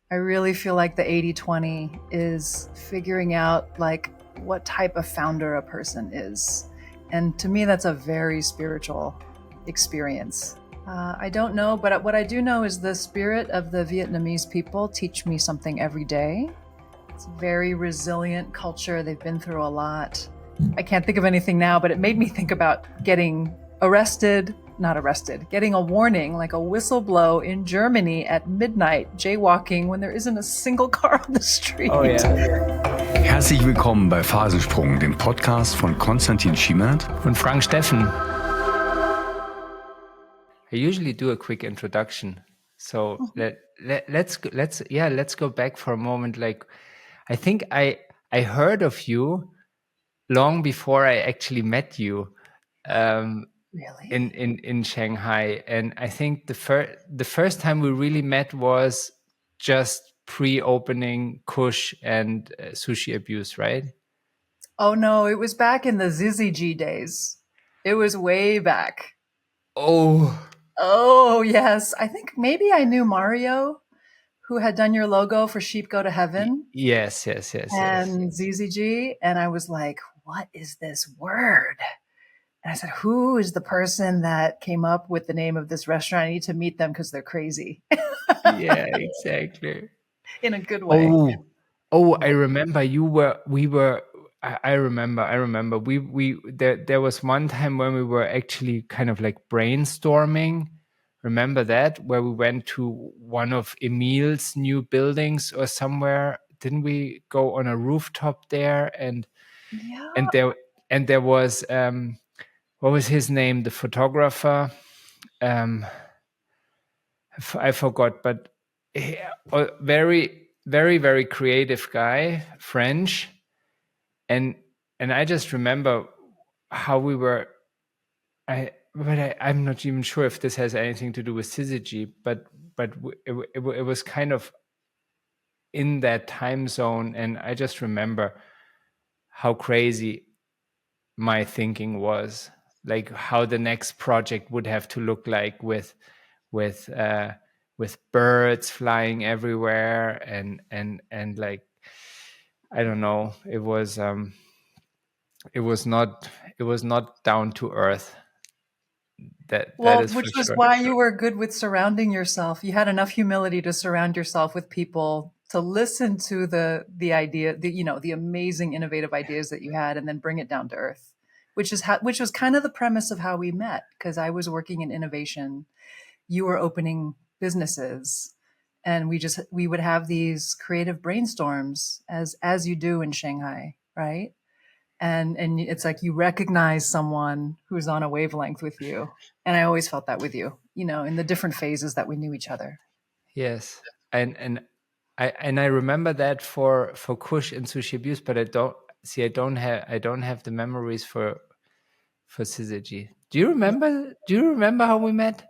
I really feel like the 80-20 is figuring out like what type of founder a person is. And to me, that's a very spiritual experience. I don't know, but what I do know is the spirit of the Vietnamese people teach me something every day. It's a very resilient culture. They've been through a lot. I can't think of anything now, but it made me think about getting a warning, like a whistle blow in Germany at midnight, jaywalking when there isn't a single car on the street. Oh yeah. Herzlich willkommen bei Fasensprung, dem Podcast von Konstantin Schiemert und Frank Steffen. I usually do a quick introduction. So let's go back for a moment. Like, I think I heard of you long before I actually met you. Really? In Shanghai, and I think the first time we really met was just pre-opening Kush and Sushi Abuse, right? Oh no, it was back in the ZZG days. It was way back. Oh yes, I think maybe I knew Mario, who had done your logo for Sheep Go to Heaven. Yes. And ZZG, and I was like, what is this word? And I said, who is the person that came up with the name of this restaurant? I need to meet them because they're crazy. Yeah, exactly. In a good way. I remember I remember there was one time when we were actually kind of like brainstorming. Remember that, where we went to one of Emil's new buildings or somewhere? Didn't we go on a rooftop there? And there was what was his name? The photographer. I forgot, but a very, very, very creative guy, French, and I just remember how we were. I'm not even sure if this has anything to do with syzygy, but it was kind of in that time zone, and I just remember how crazy my thinking was, like how the next project would have to look like with birds flying everywhere and like, I don't know, it was not down to earth. That is which for was sure. why you were good with surrounding yourself. You had enough humility to surround yourself with people to listen to the idea, the amazing, innovative ideas that you had, and then bring it down to earth, which was kind of the premise of how we met. Because I was working in innovation, you were opening businesses, and we would have these creative brainstorms as you do in Shanghai, right? And it's like you recognize someone who's on a wavelength with you. And I always felt that with you, in the different phases that we knew each other. Yes, and I remember that for Kush and Sushi Abuse, but I don't have the memories for syzygy. Do you remember how we met?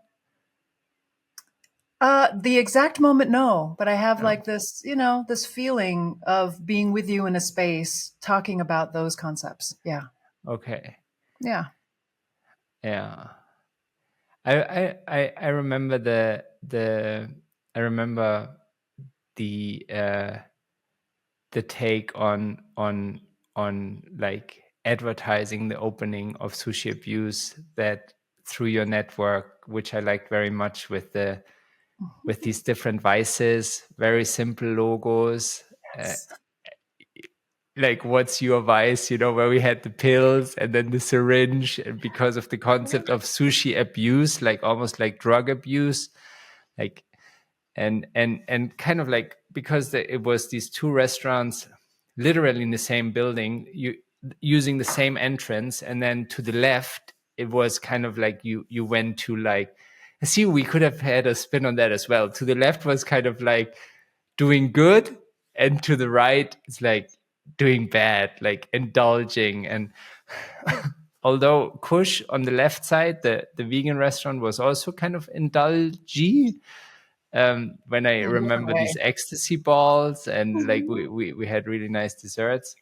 The exact moment, no, but I have like this, this feeling of being with you in a space, talking about those concepts. Yeah. Okay. Yeah. Yeah. I remember the take on like advertising the opening of Sushi Abuse, that through your network, which I liked very much, with these different vices, very simple logos. Yes. Like, what's your vice, where we had the pills and then the syringe, and because of the concept of sushi abuse, like almost like drug abuse, like, and kind of like, because it was these two restaurants literally in the same building, using the same entrance, and then to the left it was kind of like you went to, like, see, we could have had a spin on that as well. To the left was kind of like doing good, and to the right it's like doing bad, like indulging. And although Kush on the left side, the vegan restaurant, was also kind of indulgy, when I remember these ecstasy balls, and like we had really nice desserts,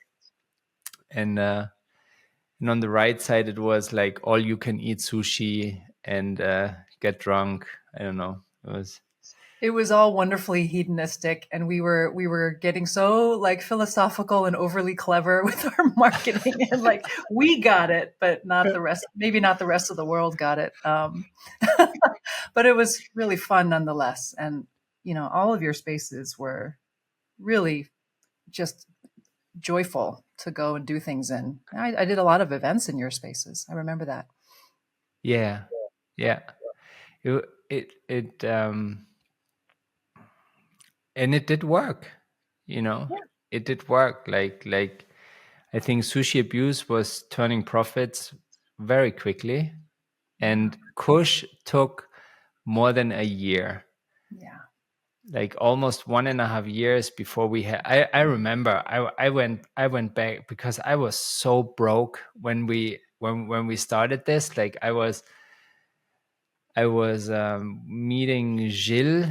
and on the right side it was like all you can eat sushi and get drunk. I don't know, It was all wonderfully hedonistic, and we were getting so like philosophical and overly clever with our marketing, and like we got it, but not the rest. Maybe not the rest of the world got it. But it was really fun nonetheless, and all of your spaces were really just joyful to go and do things in. I did a lot of events in your spaces. I remember that. Yeah, yeah. It and it did work, you know. Yeah. It did work. Like I think Sushi Abuse was turning profits very quickly, Yeah. and Kush took more than a year, Yeah. like almost 1.5 years before we had. I remember I went back because I was so broke when we started this. Like I was meeting Gilles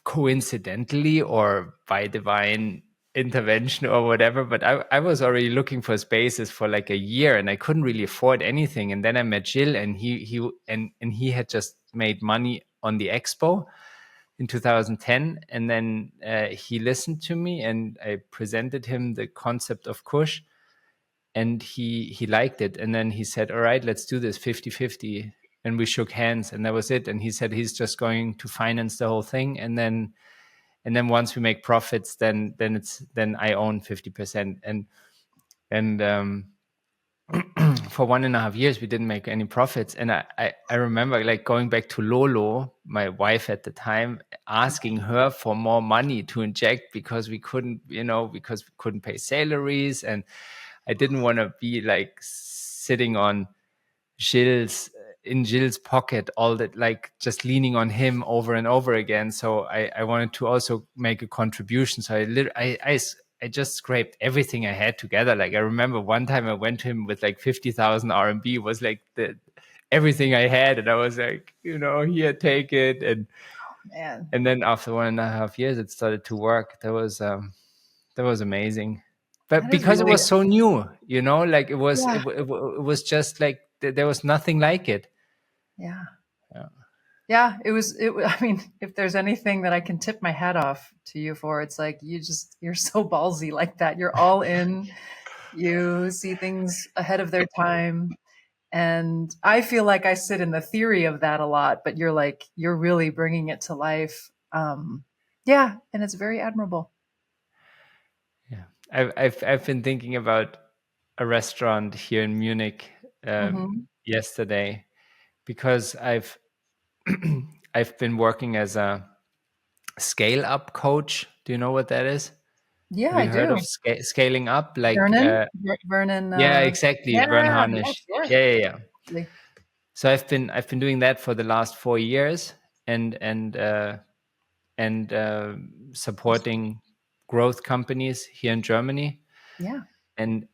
coincidentally or by divine intervention or whatever, but I was already looking for spaces for like a year and I couldn't really afford anything. And then I met Gilles, and he had just made money on the expo in 2010. And then he listened to me and I presented him the concept of Kush, and he liked it. And then he said, all right, let's do this 50-50. And we shook hands, and that was it. And he said he's just going to finance the whole thing, and then once we make profits, then I own 50%. And for 1.5 years we didn't make any profits. And I remember like going back to Lolo, my wife at the time, asking her for more money to inject because we couldn't, because we couldn't pay salaries. And I didn't want to be like sitting on Gilles in Gilles' pocket all that, like just leaning on him over and over again. So I wanted to also make a contribution. So I just scraped everything I had together. Like I remember one time I went to him with like 50,000 RMB, was like the everything I had, and I was like, here, take it. Man, And then after 1.5 years, it started to work. That was amazing. But that is because it really, was so new, like yeah, it was just like there was nothing like it. yeah. Yeah. Yeah, I mean, if there's anything that I can tip my hat off to you for, it's like you're so ballsy like that. You're all in. You see things ahead of their time. And I feel like I sit in the theory of that a lot, but you're really bringing it to life. Yeah, and it's very admirable. Yeah. I've been thinking about a restaurant here in Munich Hmm. yesterday, because I've been working as a scale up coach. Do you know what that is? Yeah, Have I you heard do. of scaling up? Like, Vernon. yeah, exactly. Vern Yeah, Harnish. yes, yes. Yeah, yeah, yeah. Absolutely. So I've been doing that for the last 4 years, and supporting growth companies here in Germany. Yeah. And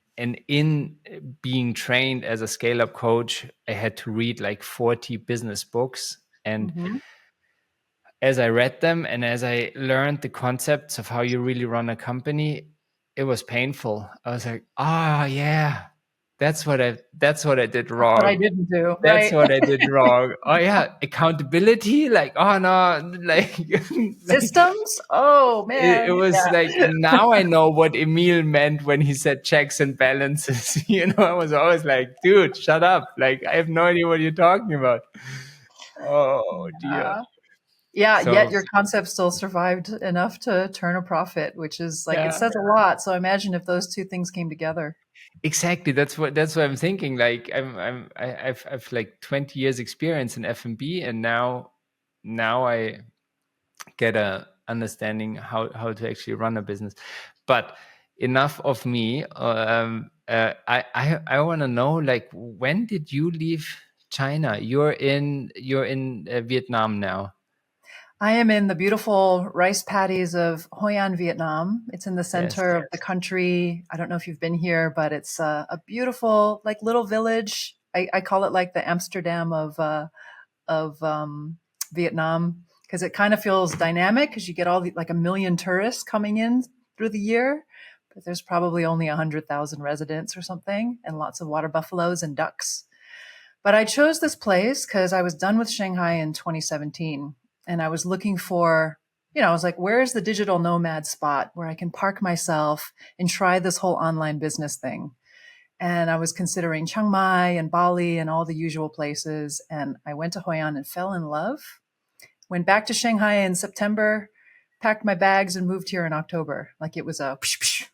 in being trained as a scale up coach, I had to read like 40 business books. And Hmm. as I read them and as I learned the concepts of how you really run a company, it was painful. I was like, yeah, that's what I did That's what I wrong. didn't do, That's right? what I did wrong. Oh yeah, accountability. Like, oh no, like, like Systems? Oh it man. was like, Yeah. now I know what Emil meant when he said checks and balances. I was always like, dude, shut up. Like, I have no idea what you're talking about. Oh dear. Yeah, yet So your concept still survived enough to turn a profit, which is like it yeah, says a lot. So imagine if those two things came together. exactly. That's what I'm thinking. Like, I've like 20 years experience in F&B, and now I get a understanding how to actually run a business. But enough of me. I want to know, like, when did you leave China? You're in Vietnam now. I am in the beautiful rice paddies of Hoi An, Vietnam. It's in the Yes. center of the country. I don't know if you've been here, but it's a beautiful, like little village. I call it like the Amsterdam of Vietnam because it kind of feels dynamic because you get like a million tourists coming in through the year, but there's probably only 100,000 residents or something, and lots of water buffaloes and ducks. But I chose this place because I was done with Shanghai in 2017, and I was looking for, I was like, where's the digital nomad spot where I can park myself and try this whole online business thing? And I was considering Chiang Mai and Bali and all the usual places. And I went to Hoi An and fell in love. Went back to Shanghai in September, packed my bags and moved here in October. Like it was a psh, psh,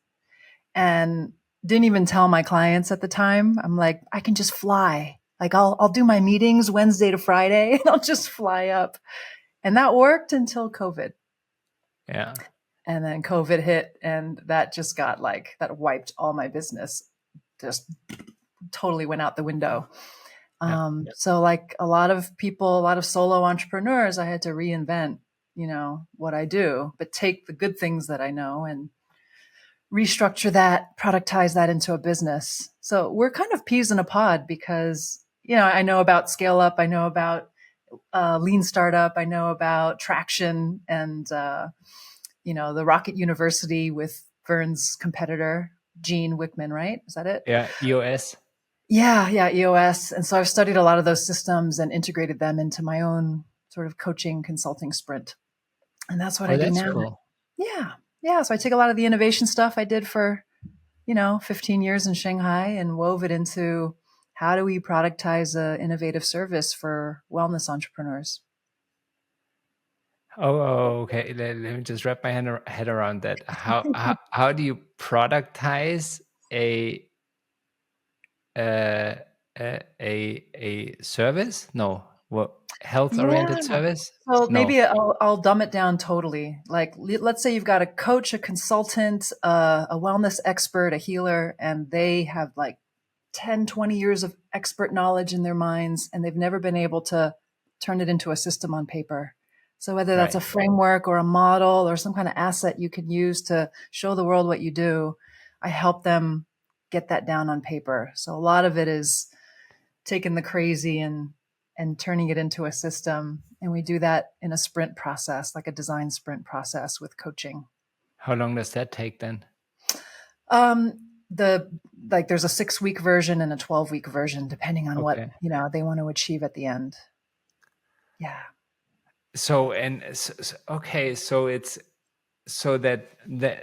and didn't even tell my clients at the time. I'm like, I can just fly. Like I'll do my meetings Wednesday to Friday and I'll just fly up. And that worked until COVID. Yeah. And then COVID hit and that just got like, that wiped all my business. Just totally went out the window. Yeah. So like a lot of people, a lot of solo entrepreneurs, I had to reinvent, what I do, but take the good things that I know and restructure that, productize that into a business. So we're kind of peas in a pod because, I know about scale up. I know about lean startup. I know about traction and, the Rocket University with Vern's competitor, Gene Wickman, right? Is that it? Yeah. EOS. Yeah, EOS. And so I've studied a lot of those systems and integrated them into my own sort of coaching consulting sprint. And that's what I Oh, do that's now. cool. Yeah. Yeah. So I take a lot of the innovation stuff I did for, 15 years in Shanghai and wove it into how do we productize an innovative service for wellness entrepreneurs? Okay. Let me just wrap my head around that. How do you productize a uh, a service? No, what health Yeah. oriented service? So No, maybe I'll dumb it down totally. Like, let's say you've got a coach, a consultant, a wellness expert, a healer, and they have like 10, 20 years of expert knowledge in their minds, and they've never been able to turn it into a system on paper. So whether that's a right. framework or a model or some kind of asset you can use to show the world what you do, I help them get that down on paper. So a lot of it is taking the crazy and turning it into a system. And we do that in a sprint process, like a design sprint process with coaching. How long does that take then? The like there's a 6-week version and a 12-week version, depending on what, Okay. they want to achieve at the end. Yeah. Okay, so it's so that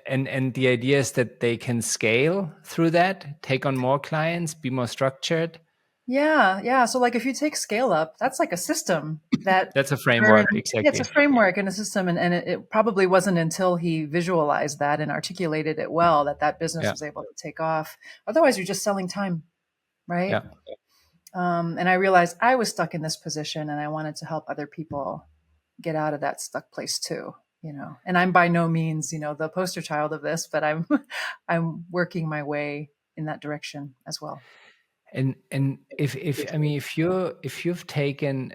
and the idea is that they can scale through that, take on more clients, be more structured. Yeah. Yeah. So like if you take scale up, that's like a system that That's a Vern, framework, yeah, it's a exactly. framework and a system. And it probably wasn't until he visualized that and articulated it well that business Yeah, was able to take off. Otherwise, you're just selling time, right? yeah. And I realized I was stuck in this position and I wanted to help other people get out of that stuck place too, and I'm by no means, the poster child of this, but I'm, I'm working my way in that direction as well. And if I mean if you've taken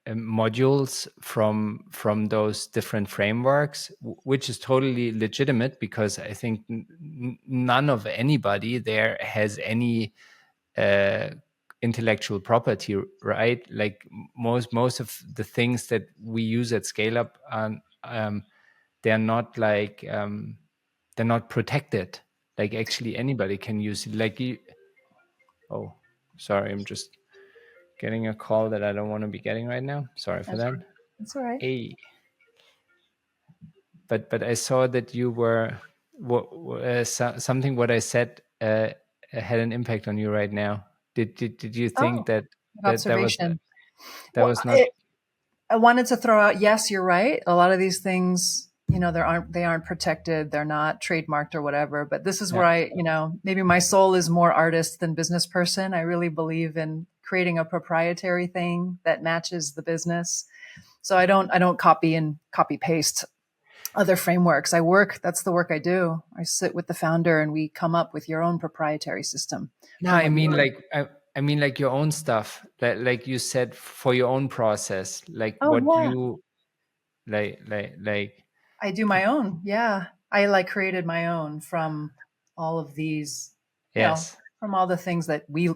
modules from those different frameworks, which is totally legitimate because I think none of anybody there has any uh, intellectual property, right? Like most of the things that we use at Scale Up, they're not like they're not protected. Like actually anybody can use it. Like you, oh, sorry, I'm just getting a call that I don't want to be getting right now. Sorry for That's that. that's all right. Hey, but I saw that you were something what I said had an impact on you right now. Did you think Oh, that good that was observation. that Well, was not I wanted to throw out, yes, you're right. A lot of these things, they aren't protected. They're not trademarked or whatever, but this is where yeah. maybe my soul is more artist than business person. I really believe in creating a proprietary thing that matches the business. So I don't copy paste other frameworks. That's the work I do. I sit with the founder and we come up with your own proprietary system No, from I what you mean want. I mean like your own stuff, like you said, for your own process, like Oh what yeah. you like. I do my own. Yeah. I like created my own from all of these, Yes, from all the things that we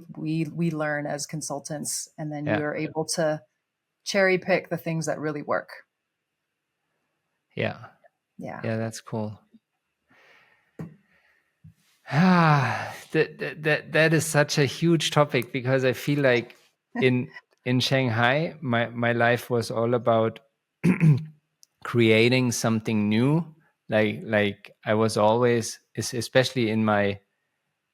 learn as consultants. And then yeah, you're able to cherry pick the things that really work. yeah, Yeah. yeah. That's cool. That is such a huge topic because I feel like in in Shanghai, my life was all about creating something new. Like I was always, especially in my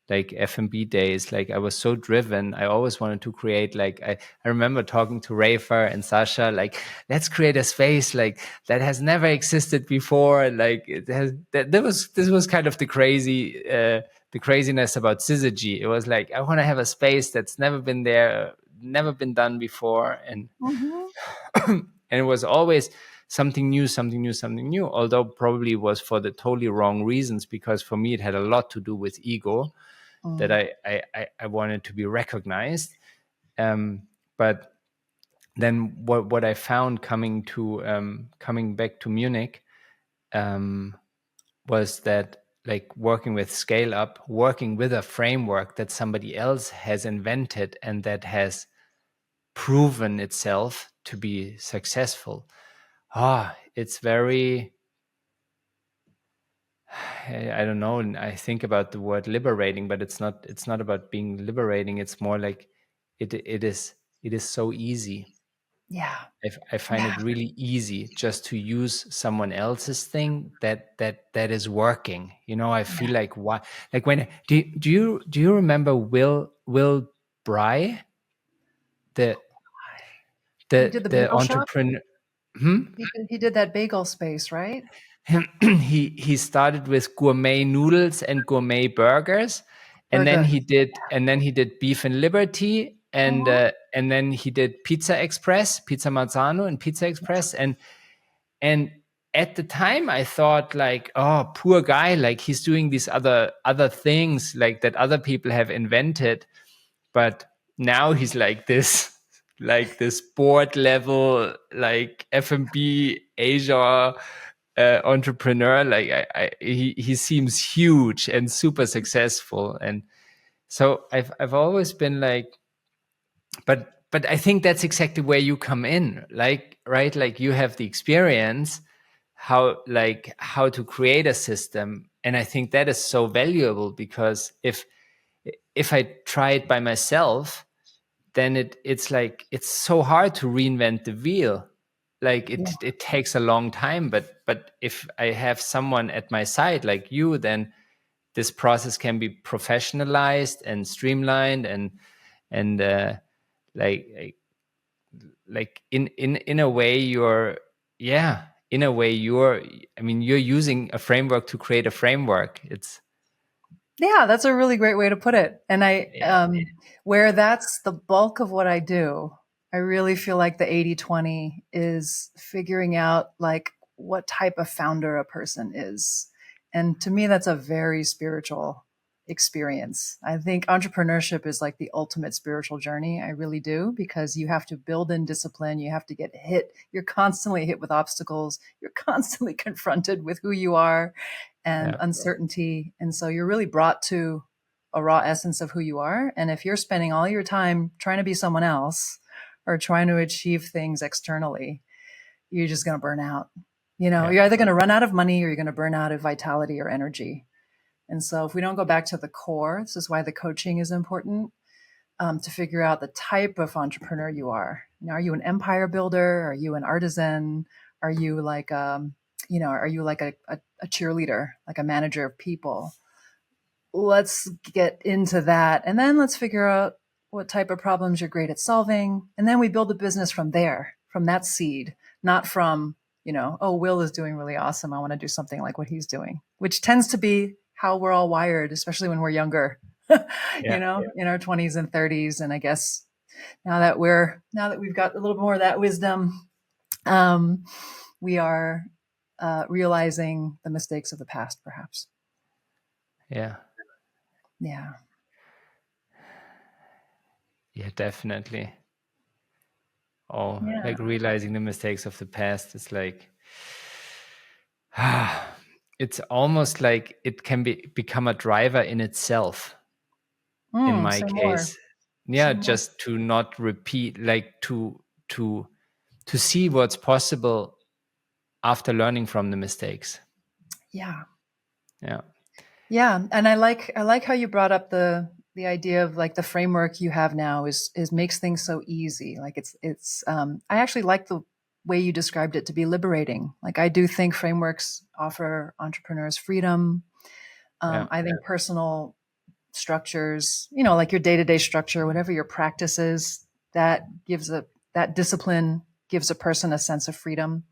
like F&B days, like I was so driven. I always wanted to create, like I remember talking to Rafer and Sasha, like, let's create a space like that has never existed before. Like it has, this was kind of the craziness about syzygy. It was like, I want to have a space that's never been there, never been done before. And Mhm. and it was always something new, something new, something new, although probably was for the totally wrong reasons, because for me it had a lot to do with ego, that Mm. I wanted to be recognized. But then what I found coming back to Munich was that, like, working with scale up, working with a framework that somebody else has invented and that has proven itself to be successful. It's very, I don't know. I think about the word liberating, but it's not about being liberating. It's more like it is so easy. Yeah. I find Yeah. it really easy just to use someone else's thing that is working. You know, I Yeah. feel like, why, like, when do you remember Will Bry, the He did the the bagel shop. entrepreneur? Hmm? He did that bagel space, right? He started with gourmet noodles and gourmet burgers, Very and then good. he did Beef and Liberty, Mhm. and then he did Pizza Express, Pizza Marzano and Pizza Express. And at the time I thought, like, oh, poor guy, like he's doing these other things like that other people have invented. But now he's like this board level, like F&B Asia entrepreneur. Like he seems huge and super successful. And so I've always been like, but I think that's exactly where you come in, like, right? Like, you have the experience how to create a system, and I think that is so valuable, because if I try it by myself, then it's like, it's so hard to reinvent the wheel. Like, Yeah. it takes a long time. But if I have someone at my side like you, then this process can be professionalized and streamlined, and like in a way you're, yeah, in a way you're, I mean, you're using a framework to create a framework. It's, Yeah, that's a really great way to put it. And yeah, where that's the bulk of what I do, I really feel like the 80/20 is figuring out like what type of founder a person is. And to me, that's a very spiritual experience. I think entrepreneurship is like the ultimate spiritual journey. I really do, because you have to build in discipline. You have to get hit. You're constantly hit with obstacles. You're constantly confronted with who you are and yeah, uncertainty. And so you're really brought to a raw essence of who you are. And if you're spending all your time trying to be someone else or trying to achieve things externally, you're just going to burn out. yeah, You're either going to run out of money or you're going to burn out of vitality or energy. And so if we don't go back to the core, this is why the coaching is important, to figure out the type of entrepreneur you are. Are you an empire builder? Are you an artisan? Are you like, are you like a cheerleader, like a manager of people? Let's get into that. And then let's figure out what type of problems you're great at solving. And then we build a business from there, from that seed, not from, oh, Will is doing really awesome. I want to do something like what he's doing, which tends to be how we're all wired, especially when we're younger, yeah, in our 20s and 30s. And I guess now that we've got a little more of that wisdom, um, we are realizing the mistakes of the past, perhaps. yeah, Yeah. yeah, definitely. Oh, Yeah. like, realizing the mistakes of the past is like, it's almost like it can become a driver in itself, in my Say more. case. Yeah, Say more. just to not repeat, like, to to see what's possible after learning from the mistakes. Yeah. Yeah, Yeah. And I like how you brought up The idea of like the framework you have now is makes things so easy. Like I actually like the way you described it to be liberating. Like I do think frameworks offer entrepreneurs freedom. Yeah. I think personal structures, you know, like your day-to-day structure, whatever your practice is, that that discipline gives a person a sense of freedom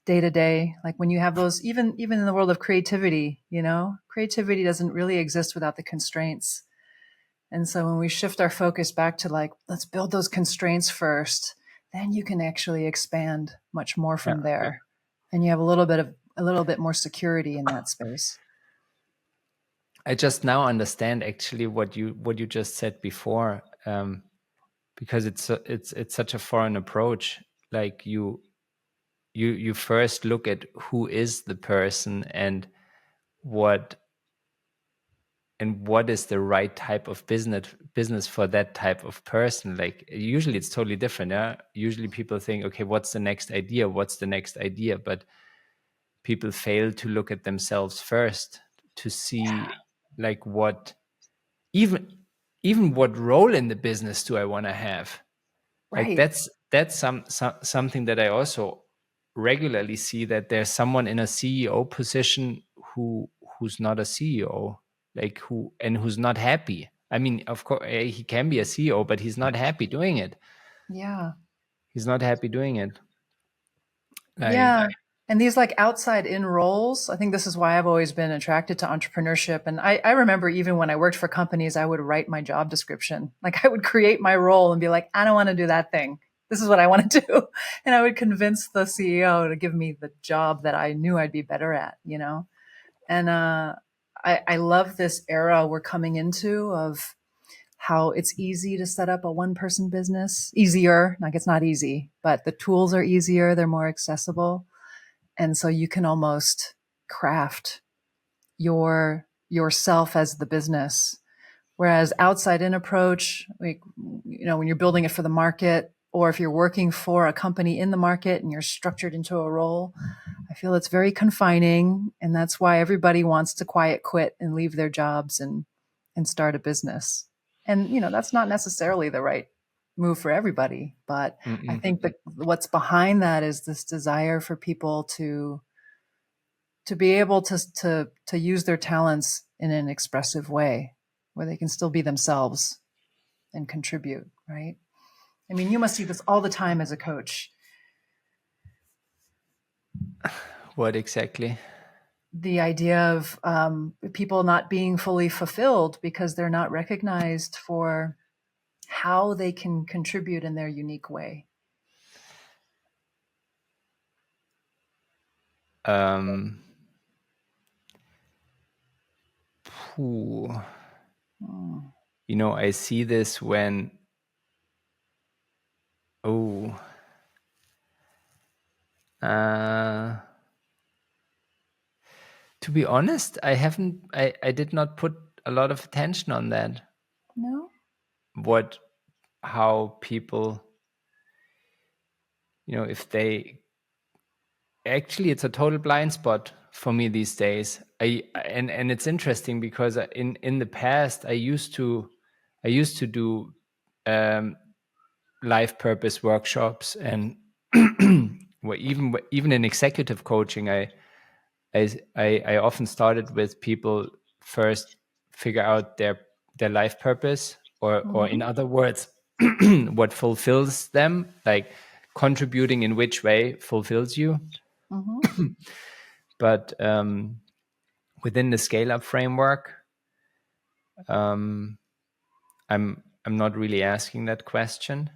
day to day. Like when you have those, even in the world of creativity, you know, creativity doesn't really exist without the constraints. And so when we shift our focus back to like, let's build those constraints first, then you can actually expand much more Yeah. from there. And you have a little bit more security in that space. I just now understand actually what you just said before, because it's such a foreign approach. Like you first look at who is the person and what is the right type of business for that type of person. Like usually it's totally different. Yeah, usually people think, okay, what's the next idea, but people fail to look at themselves first, to see like what even what role in the business do I want to have. Like Right. that's something that I also regularly see, that there's someone in a CEO position who's not a CEO, like who's not happy. I mean, of course, he can be a CEO, but he's not happy doing it. Yeah. He's not happy doing it. Like, Yeah. And these like outside in roles, I think this is why I've always been attracted to entrepreneurship. And I remember even when I worked for companies, I would write my job description. Like I would create my role and be like, I don't want to do that thing. This is what I want to do. And I would convince the CEO to give me the job that I knew I'd be better at, you know? And I love this era we're coming into of how it's easy to set up a one person business. Easier, like it's not easy, but the tools are easier, they're more accessible. And so you can almost craft yourself as the business. Whereas outside in approach, like, you know, when you're building it for the market, or if you're working for a company in the market and you're structured into a role, I feel it's very confining. And that's why everybody wants to quiet quit and leave their jobs and start a business. And, you know, that's not necessarily the right move for everybody. But I mm-mm. think that what's behind that is this desire for people to be able to use their talents in an expressive way where they can still be themselves and contribute, right? I mean, you must see this all the time as a coach. What exactly? The idea of people not being fully fulfilled because they're not recognized for how they can contribute in their unique way. Um, Phew. Mm. You know, I see this when, oh, uh, to be honest, I did not put a lot of attention on that. No? What, how people, you know, if they, actually, it's a total blind spot for me these days. And it's interesting because in the past, I used to do, um, life purpose workshops, and well, even in executive coaching, I often started with people first figure out their life purpose, or in Mm-hmm. other words, what fulfills them, like contributing in which way fulfills you. Mm-hmm. But within the scale up framework, um, I'm not really asking that question.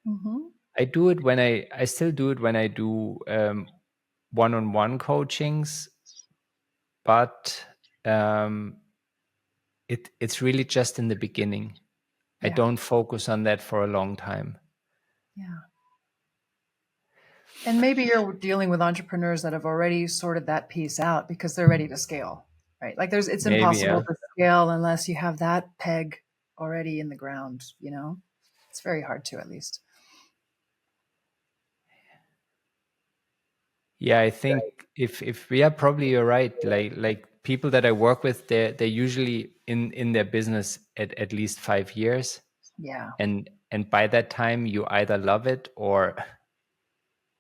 Mm-hmm. I still do it when I do one-on-one coachings, but um, it's really just in the beginning. I Yeah. don't focus on that for a long time. Yeah. And maybe you're dealing with entrepreneurs that have already sorted that piece out because they're ready to scale, right? Like it's Maybe, impossible yeah. to scale unless you have that peg already in the ground, you know? It's very hard to, at least. Yeah, I think if yeah, probably you're right. Like people that I work with, they're usually in their business at least 5 years, Yeah. and by that time you either love it or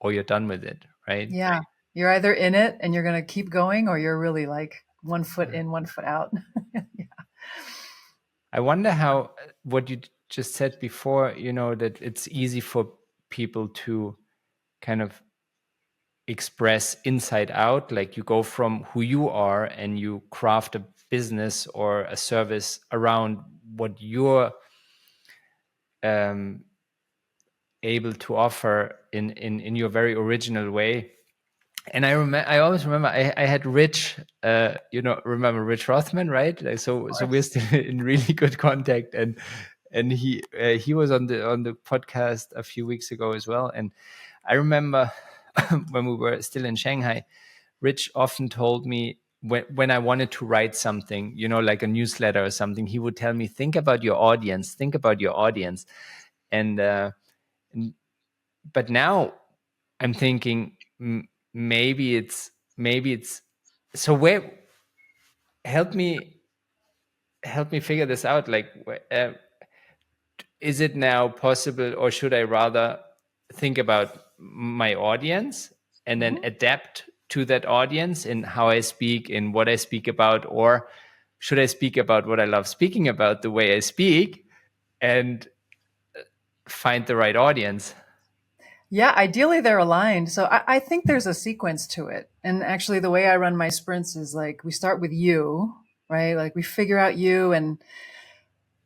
you're done with it, right? Yeah. You're either in it and you're going to keep going, or you're really like one foot in, one foot out. Yeah. I wonder how what you just said before, that it's easy for people to kind of express inside out, like you go from who you are and you craft a business or a service around what you're um, able to offer in your very original way. And I always remember I had Rich, remember Rich Rothman, right? Like, so we're still in really good contact, and he was on the podcast a few weeks ago as well. And I remember when we were still in Shanghai, Rich often told me when I wanted to write something, like a newsletter or something, he would tell me, think about your audience, and but now I'm thinking maybe it's so where help me figure this out, like is it now possible, or should I rather think about my audience and then Mhm. adapt to that audience in how I speak, in what I speak about, or should I speak about what I love speaking about the way I speak and find the right audience? Yeah, ideally they're aligned. So I think there's a sequence to it. And actually, the way I run my sprints is like we start with you, right? Like we figure out you. And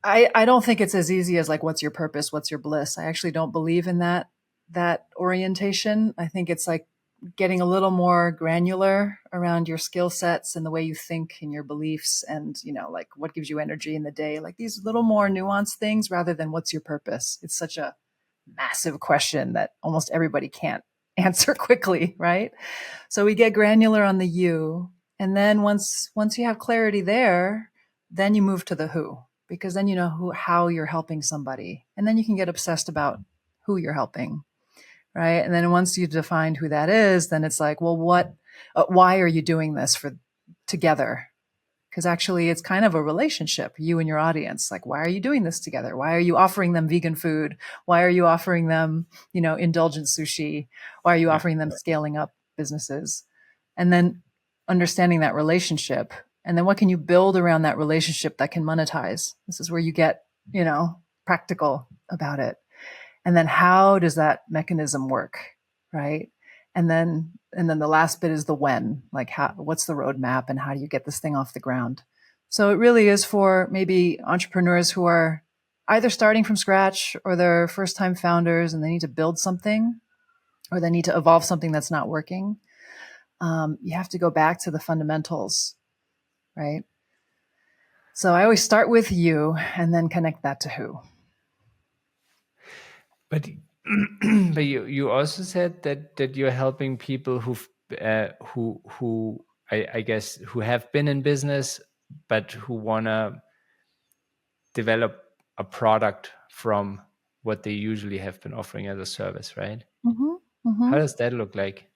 I don't think it's as easy as like, what's your purpose? What's your bliss? I actually don't believe in that orientation. I think it's like getting a little more granular around your skill sets and the way you think and your beliefs and, like what gives you energy in the day, like these little more nuanced things rather than what's your purpose. It's such a massive question that almost everybody can't answer quickly, right? So we get granular on the you, and then once you have clarity there, then you move to the who, because then you know how you're helping somebody, and then you can get obsessed about who you're helping, right? And then once you've defined who that is, then it's like, well, why are you doing this for together? Because actually it's kind of a relationship, you and your audience. Like, why are you doing this together? Why are you offering them vegan food? Why are you offering them, indulgent sushi? Why are you Yeah. offering them scaling up businesses? And then understanding that relationship. And then what can you build around that relationship that can monetize? This is where you get, practical about it. And then how does that mechanism work? Right. And then the last bit is the when, like what's the roadmap and how do you get this thing off the ground? So it really is for maybe entrepreneurs who are either starting from scratch or they're first time founders and they need to build something or they need to evolve something that's not working. You have to go back to the fundamentals, right? So I always start with you and then connect that to who. But but you also said that you're helping people who I guess who have been in business but who wanna develop a product from what they usually have been offering as a service, right? Mm-hmm. How Mm-hmm. does that look like?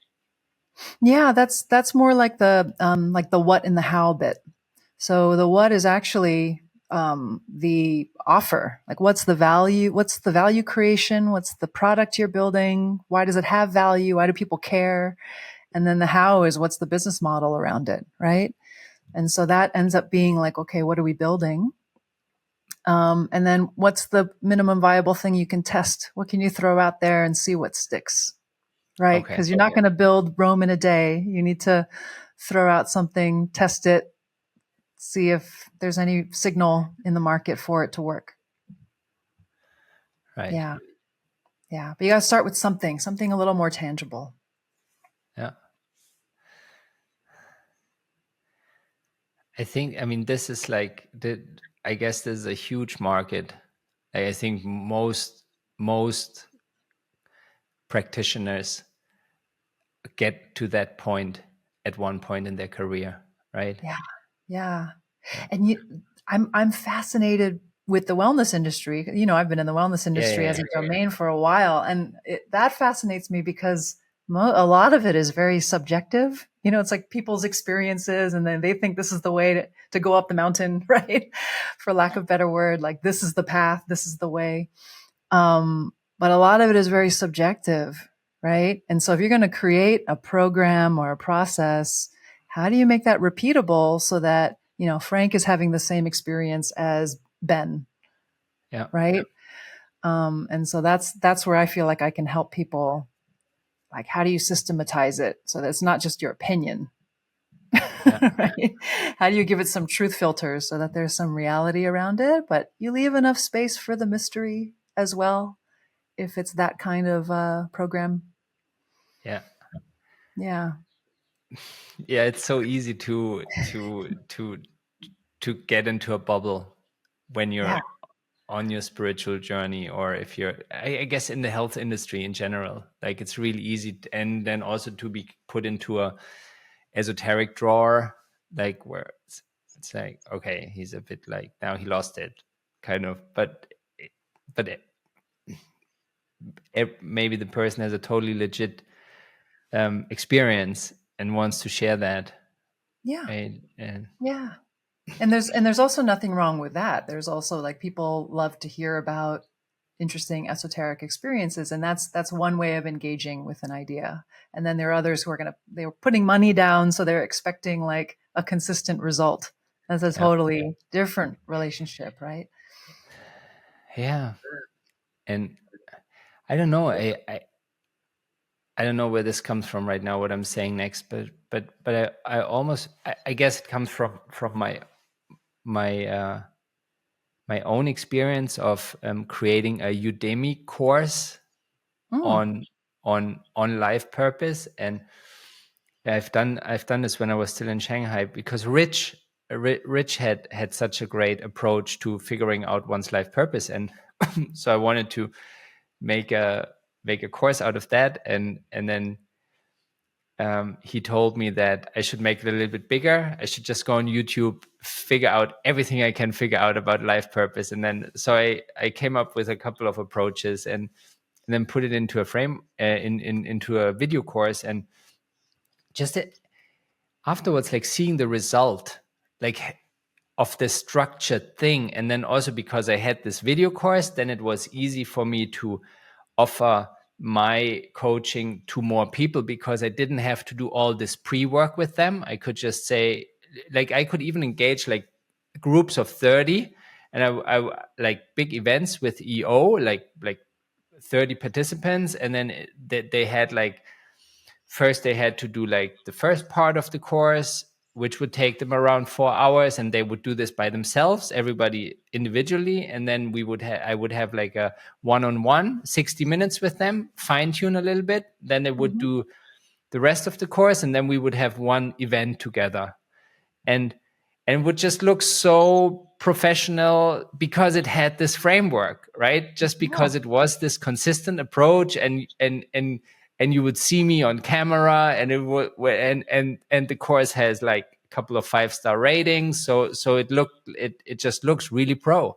Yeah, that's more like the what and the how bit. So the what is actually the offer. Like what's the value? What's the value creation? What's the product you're building? Why does it have value? Why do people care? And then the how is what's the business model around it, right? And so that ends up being like, okay, what are we building? And then what's the minimum viable thing you can test? What can you throw out there and see what sticks? Right? Okay. Because you're not going to build Rome in a day. You need to throw out something, test it, see if there's any signal in the market for it to work. Right. Yeah. Yeah. But you got to start with something a little more tangible. Yeah. I mean, this is like I guess there's a huge market. I think most practitioners get to that point at one point in their career, right? Yeah. Yeah. Yeah. And I'm fascinated with the wellness industry. I've been in the wellness industry Yeah. as a domain for a while, and that fascinates me because A lot of it is very subjective. It's like people's experiences, and then they think this is the way to go up the mountain, right? For lack of a better word, like this is the path, this is the way. But a lot of it is very subjective, right? And so if you're going to create a program or a process, how do you make that repeatable so that, Frank is having the same experience as Ben, Yeah. right? And so that's where I feel like I can help people. Like, how do you systematize it so that it's not just your opinion? Yeah. Right? How do you give it some truth filters so that there's some reality around it, but you leave enough space for the mystery as well, if it's that kind of program? Yeah. Yeah. Yeah. It's so easy to get into a bubble when you're Yeah. on your spiritual journey, or if you're, I guess, in the health industry in general. Like, it's really easy, and then also to be put into a esoteric drawer, like where it's like, okay, he's a bit like, now he lost it, kind of. But maybe the person has a totally legit experience and wants to share that, Yeah. right? And Yeah. And there's also nothing wrong with that. There's also, like, people love to hear about interesting esoteric experiences, and that's one way of engaging with an idea. And then there are others who are they're putting money down, so they're expecting like a consistent result. That's a yeah, totally different relationship, right? yeah. And I don't know, I don't know where this comes from right now, what I'm saying next, but I almost, I guess it comes from my my own experience of creating a Udemy course Mm. on life purpose. And I've done this when I was still in Shanghai, because Rich had such a great approach to figuring out one's life purpose, and so I wanted to make a course out of that, and then he told me that I should make it a little bit bigger. I should just go on YouTube, figure out everything I can figure out about life purpose. And then, so I came up with a couple of approaches, and then put it into a frame, into a video course. And just afterwards, like, seeing the result, like, of the structured thing. And then also, because I had this video course, then it was easy for me to offer my coaching to more people, because I didn't have to do all this pre-work with them. I could just say, like, I could even engage like groups of 30, and I like big events with EO, like 30 participants. And then they had like, first they had to do like the first part of the course, which would take them around 4 hours, and they would do this by themselves, everybody individually. And then I would have like a one-on-one 60 minutes with them, fine tune a little bit. Then they would Mhm. do the rest of the course, and then we would have one event together. and and would just look so professional, because it had this framework, right? Just Yeah. because it was this consistent approach, and you would see me on camera, and it would, and the course has like a couple of 5-star ratings, so it just looks really pro.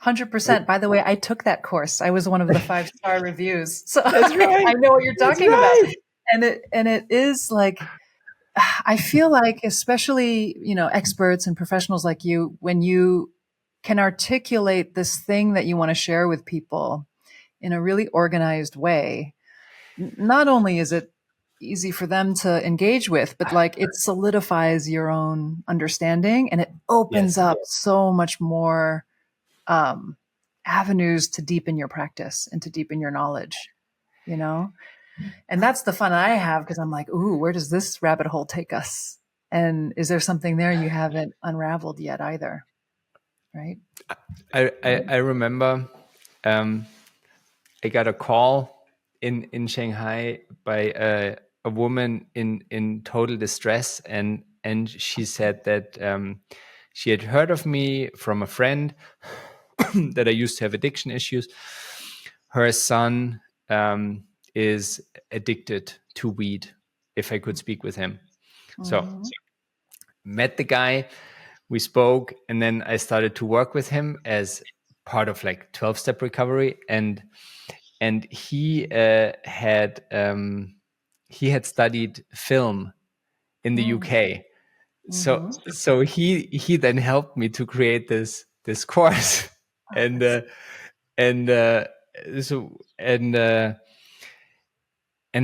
100%. By the way, I took that course. I was one of the 5-star reviews. So That's I right. know what you're That's talking about. right. And it is like, I feel like, especially, experts and professionals like you, when you can articulate this thing that you want to share with people in a really organized way, not only is it easy for them to engage with, but like it solidifies your own understanding, and it opens Yes. up so much more um, avenues to deepen your practice and to deepen your knowledge, you know? And that's the fun I have, because I'm like, ooh, where does this rabbit hole take us? And is there something there you haven't unraveled yet either? Right? I remember, um, I got a call in Shanghai by a woman in total distress, and she said that she had heard of me from a friend, that I used to have addiction issues. Her son is addicted to weed. If I could speak with him, so Mm-hmm. met the guy, we spoke, and then I started to work with him as part of like 12-step recovery. And he had he had studied film in the Mm. UK. Mm-hmm. So he then helped me to create this course. Oh, and that's and so and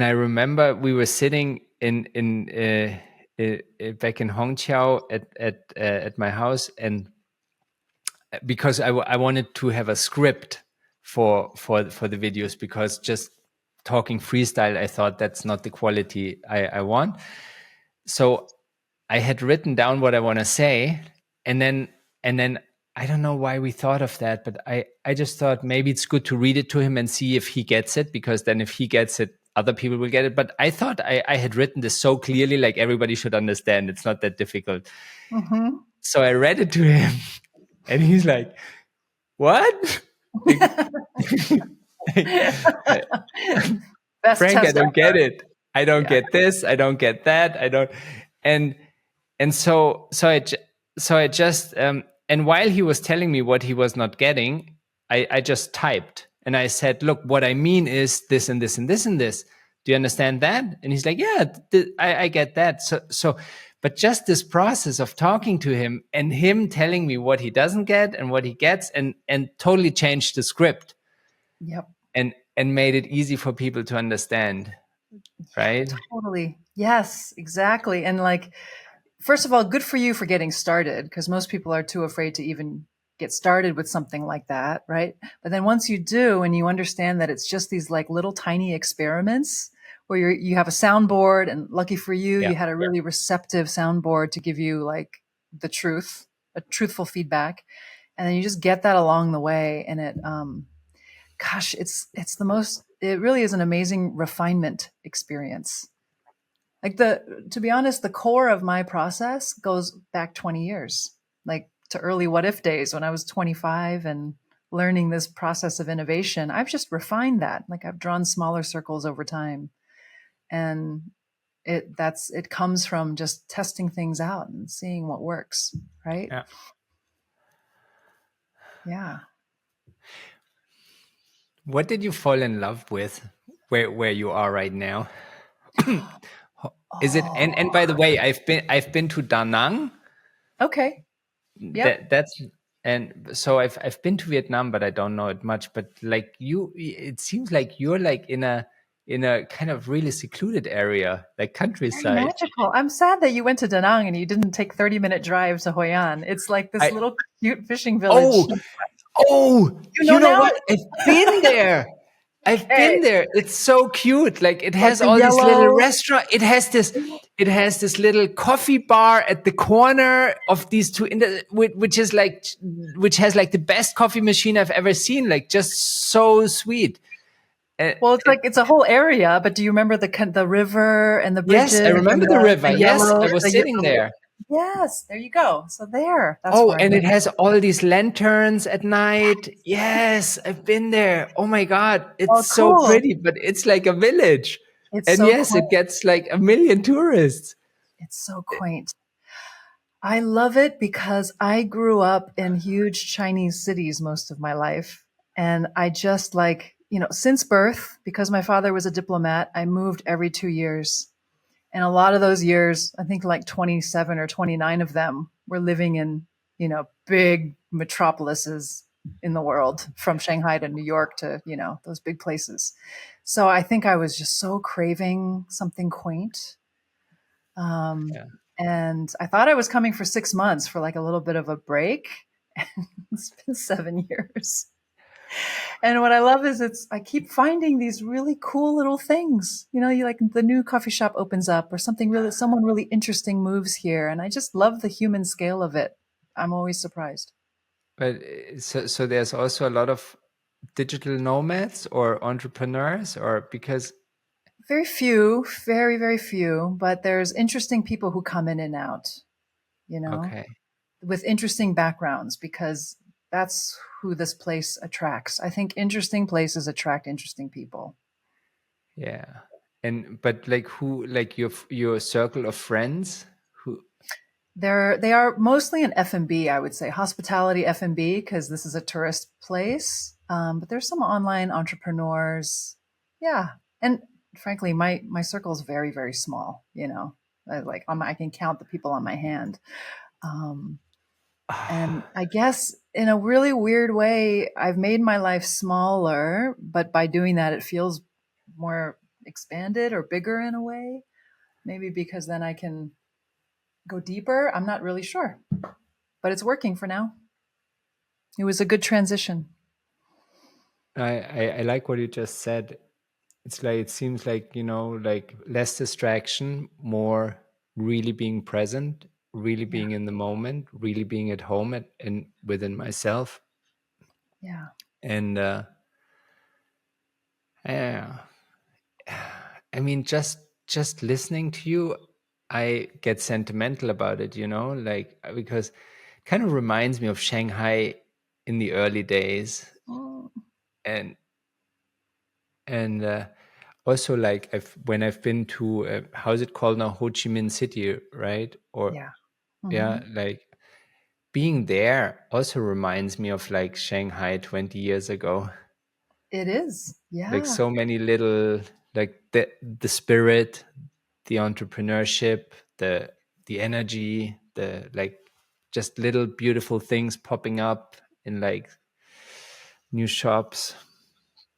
I remember we were sitting back in Hongqiao at my house, and because I wanted to have a script for the videos, because just talking freestyle, I thought that's not the quality I want. So I had written down what I want to say, and then I don't know why we thought of that, but I just thought maybe it's good to read it to him and see if he gets it, because then if he gets it, other people will get it. But I thought I had written this so clearly, like everybody should understand. It's not that difficult. mm-hmm. So I read it to him, and he's like, "What?" Like, like, Best Frank, I test don't get ever. it. I don't Yeah. get this. I don't get that. I don't. And so I just and while he was telling me what he was not getting, I just typed and I said, "Look, what I mean is this and this and this and this. Do you understand that?" And he's like, "Yeah, I get that." But just this process of talking to him and him telling me what he doesn't get and what he gets, and totally changed the script, Yep. and made it easy for people to understand, Yeah, right? totally. Yes, exactly. And like, first of all, good for you for getting started, because most people are too afraid to even get started with something like that, right? But then once you do and you understand that it's just these like little tiny experiments where you have a soundboard, and lucky for you, Yeah. you had a really receptive soundboard to give you like the truth, a truthful feedback. And then you just get that along the way. And it, gosh, it's the most, it really is an amazing refinement experience. Like to be honest, the core of my process goes back 20 years, like to early what if days when I was 25 and learning this process of innovation. I've just refined that. Like I've drawn smaller circles over time. And it comes from just testing things out and seeing what works, right? Yeah. Yeah. What did you fall in love with where you are right now? Is it, and Oh, by the way, I've been to Da Nang. okay. Yep. That's, and so I've been to Vietnam, but I don't know it much. But like you, it seems like you're like in a kind of really secluded area, like Very countryside. magical. I'm sad that you went to Da Nang and you didn't take 30-minute drive to Hoi An. It's like this I little cute fishing village. Oh, oh, You know you know now? what? I've been there. I've Hey, been there. It's so cute. Like it like has the all these little yellow. restaurant. It has this little coffee bar at the corner of these two, which has like the best coffee machine I've ever seen. Like just so sweet. Uh, Well, it's like it's a whole area, but do you remember the river and the yes, I bridges and remember the river. the Yes, yellow I was sitting there. yes, there you go. So there, that's Oh, where I've and it been. has all these lanterns at night. Yes, I've been there. Oh my God, Oh, it's so cool. pretty, but it's like a village. It's And so yes, quaint. it gets like a million tourists. It's so quaint. I love it because I grew up in huge Chinese cities most of my life. And I just like, since birth, because my father was a diplomat, I moved every 2 years. And a lot of those years, I think like 27 or 29 of them were living in, big metropolises in the world, from Shanghai to New York to, those big places. So I think I was just so craving something quaint. Um, Yeah. and I thought I was coming for 6 months for like a little bit of a break. It's been 7 years. And what I love is I keep finding these really cool little things. You like the new coffee shop opens up or someone really interesting moves here. And I just love the human scale of it. I'm always surprised. But so there's also a lot of digital nomads or entrepreneurs, or because, Very few, very, very few, but there's interesting people who come in and out, you know, okay, with interesting backgrounds, because that's who this place attracts. I think interesting places attract interesting people. yeah. And but like who, like your circle of friends who, They are mostly in F&B, I would say, hospitality F&B, because this is a tourist place. But there's some online entrepreneurs. Yeah. And frankly, my circle is very, very small. I can count the people on my hand. Um, and I guess in a really weird way, I've made my life smaller, but by doing that, it feels more expanded or bigger in a way. Maybe because then I can go deeper. I'm not really sure, but it's working for now. It was a good transition. I like what you just said. It's like, it seems like, like less distraction, more really being present, really Yeah. being in the moment, really being at home and within myself. Yeah. And yeah, I mean, just listening to you, I get sentimental about it, like, because it kind of reminds me of Shanghai in the early days. Oh, and and also, like, when I've been to how's it called now, Ho Chi Minh City, right? Or yeah. yeah, Hmm. like being there also reminds me of like Shanghai 20 years ago. It is. Like Yeah. so many little, like the spirit, the entrepreneurship, the energy, the like just little beautiful things popping up in like new shops.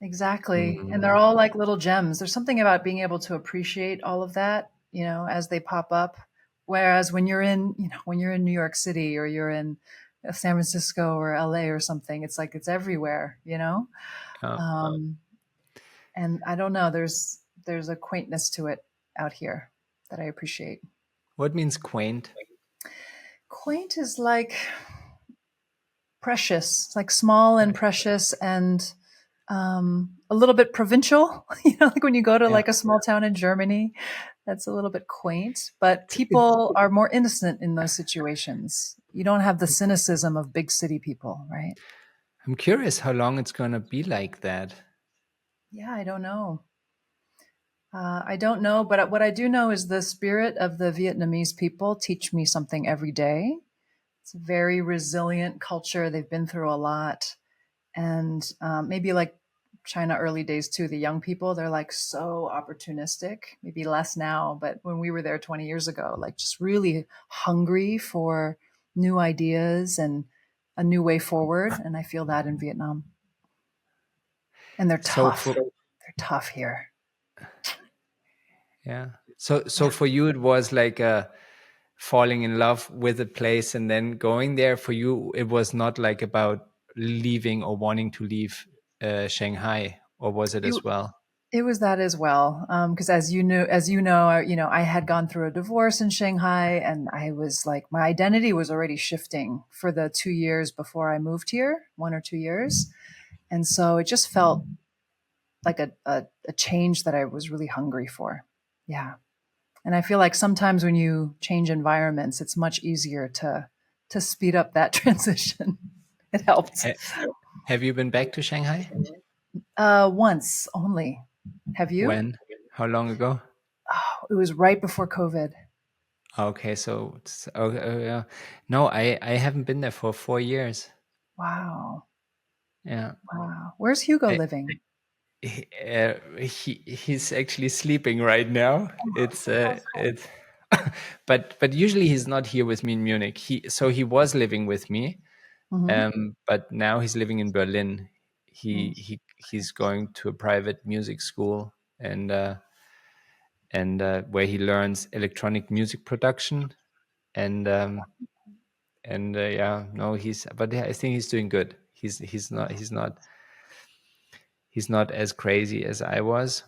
Exactly. And they're Mm, all like little gems. There's something about being able to appreciate all of that, as they pop up. Whereas when you're in New York City or you're in San Francisco or LA or something, it's like it's everywhere. yeah. Um, and I don't know, there's a quaintness to it out here that I appreciate. What means quaint? Quaint is like precious, like small and Right. precious and a little bit provincial, like when you go to Yeah. like a small town in Germany, that's a little bit quaint, but It's people are more innocent in those situations. You don't have the cynicism of big city people, right? I'm curious how long it's gonna be like that. Yeah, I don't know. I don't know, but what I do know is the spirit of the Vietnamese people teach me something every day. It's a very resilient culture. They've been through a lot. And maybe like China early days too, the young people, they're like so opportunistic, maybe less now, but when we were there 20 years ago, like just really hungry for new ideas and a new way forward. And I feel that in Vietnam. And they're So tough. for They're tough here. yeah. So Yeah. for you it was like falling in love with a place and then going there. For you it was not like about leaving or wanting to leave Shanghai, or was it It, as well? it was that as well. Because as you know, I had gone through a divorce in Shanghai, and I was like, my identity was already shifting for the 2 years before I moved here, 1 or 2 years. And so it just felt like a change that I was really hungry for. Yeah. And I feel like sometimes when you change environments, it's much easier to speed up that transition. It helped. Ha- have you been back to Shanghai? Once only. Have you? When? How long ago? Oh, it was right before COVID. Okay, so yeah. No, I haven't been there for 4 years. Wow. Yeah. Wow. Where's Hugo I, living? he's actually sleeping right now. It's but usually he's not here with me in Munich. He was living with me, Mm-hmm. but now he's living in Berlin. Mm. He's going to a private music school, and where he learns electronic music production, and yeah, no, but yeah, I think he's doing good. He's not as crazy as I was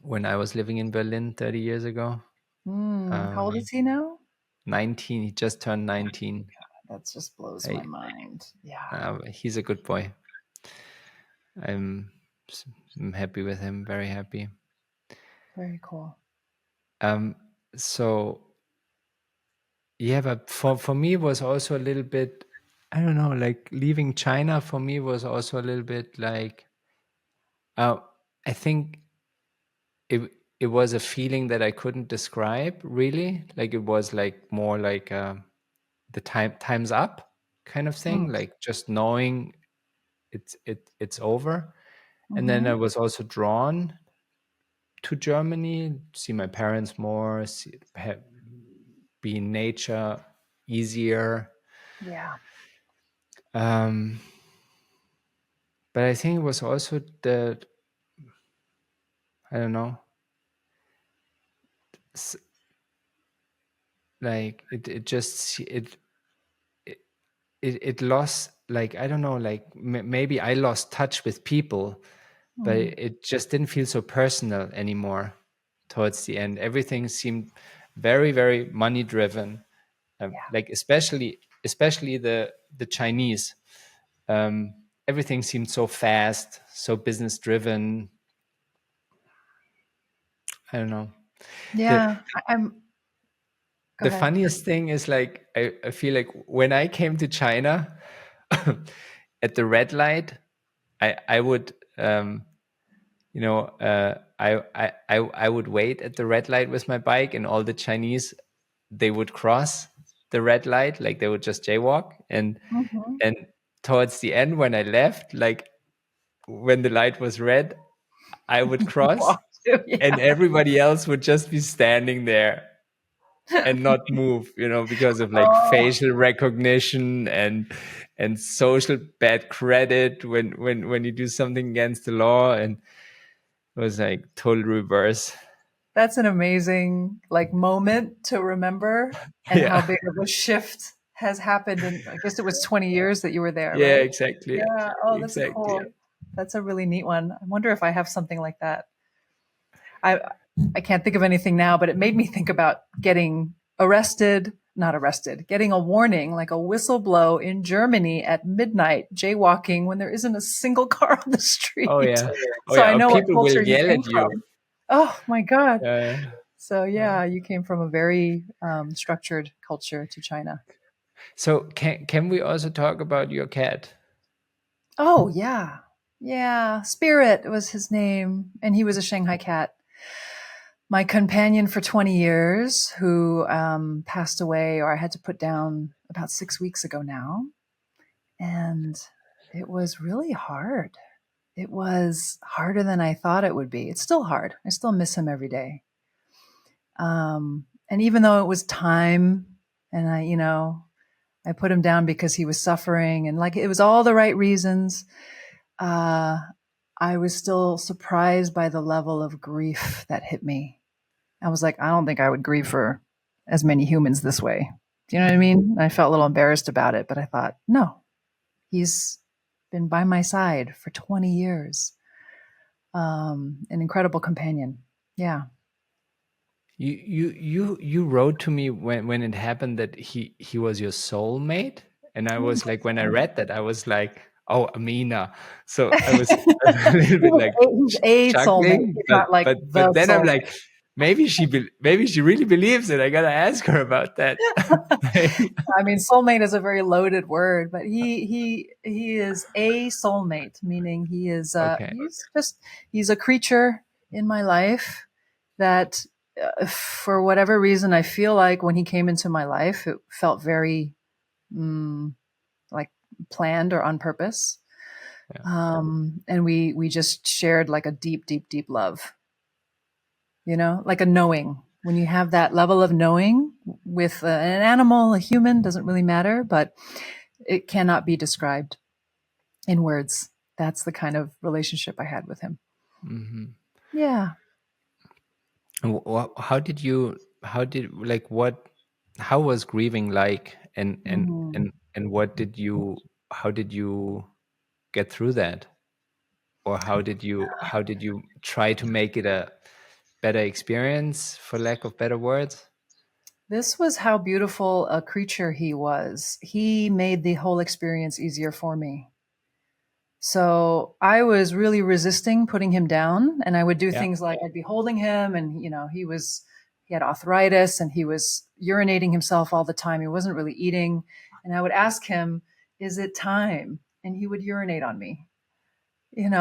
when I was living in Berlin 30 years ago. How old Um, is he now? 19, he just turned 19. That just blows my mind. Yeah. He's a good boy. I'm, I'm happy with him, very happy. Very cool. Um, so yeah, but for me it was also a little bit, I don't know, like leaving China for me was also a little bit like, uh, I think it it was a feeling that I couldn't describe really. Like it was like more like the time's up kind of thing, Mm. like just knowing it's over. And then I Mm-hmm. was also drawn to Germany, see my parents more, be in nature easier. Yeah. But I think it was also I don't know, like it just it lost, like, I don't know, like maybe I lost touch with people, but Mm. it just didn't feel so personal anymore towards the end. Everything seemed very, very money driven, Yeah. like especially the Chinese. Everything seemed so fast, so business driven. I don't know. The Yeah. I'm, go the ahead. funniest thing is, like, I feel like when I came to China at the red light, I would I would wait at the red light with my bike, and all the Chinese, they would cross the red light, like they would just jaywalk, Mhm. and towards the end when I left, like when the light was red, I would cross, Walk too, and yeah. everybody else would just be standing there and not move, because of like Oh, facial recognition and social bad credit when you do something against the law, and it was like total reverse. that's an amazing like moment to remember, and how Yeah, big of a shift has happened in, I guess it was 20 years that you were there, yeah, right? exactly, Yeah. Oh, that's a exactly. cool. That's a really neat one. I wonder if I have something like that. I I can't think of anything now, but it made me think about getting arrested, not arrested, getting a warning, like a whistle blow in Germany at midnight, jaywalking when there isn't a single car on the Oh street. yeah, oh So yeah. I Or know what people will culture you yell came at you. from. Oh my God. uh, So uh. yeah, you came from a very structured culture to China. So can we also talk about your cat? Oh yeah. Yeah. Spirit was his name. And he was a Shanghai cat. My companion for 20 years, who passed away, or I had to put down about 6 weeks ago now. And it was really hard. It was harder than I thought it would be. It's still hard. I still miss him every day. And even though it was time, and I put him down because he was suffering, and like it was all the right reasons, uh, I was still surprised by the level of grief that hit me. I was like, I don't think I would grieve for as many humans this way. Do you know what I mean? I felt a little embarrassed about it, but I thought, no, he's been by my side for 20 years. An incredible companion. Yeah. You wrote to me when it happened that he was your soulmate, and I was like, when I read that, I was like, oh, Amena. So I was a little bit like He's a soulmate. chuckling, He's but not like but the but then I'm soulmate. like, maybe she really believes it. I gotta ask her about that. I mean, soulmate is a very loaded word, but he is a soulmate, meaning Okay. he's a creature in my life that, for whatever reason, I feel like when he came into my life, it felt very mm, like planned or on purpose. Yeah. And we just shared like a deep, deep, deep love. Like a knowing. When you have that level of knowing with an animal, a human, doesn't really matter, but it cannot be described in words. That's the kind of relationship I had with him. Hmm. Yeah. How did, like, how was grieving like, Mhm. and how did you get through that? Or how did you try to make it a better experience, for lack of better words? This was how beautiful a creature he was. He made the whole experience easier for me. So I was really resisting putting him down, and I would do Yeah. things like I'd be holding him, and he had arthritis, and he was urinating himself all the time. He wasn't really eating, and I would ask him, "Is it time?" And he would urinate on me. And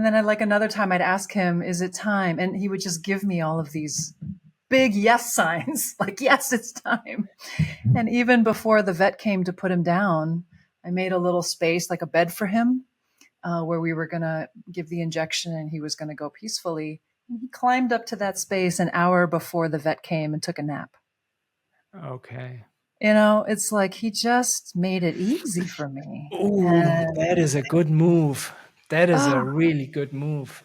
then like another time I'd ask him, "Is it time?" And he would just give me all of these big yes signs, like, yes, it's time. And even before the vet came to put him down, I made a little space, like a bed for him, where we were going to give the injection and he was going to go peacefully. He climbed up to that space an hour before the vet came and took a nap. Okay. It's like he just made it easy for me. Oh, And that is a good move. That is a oh, really good move.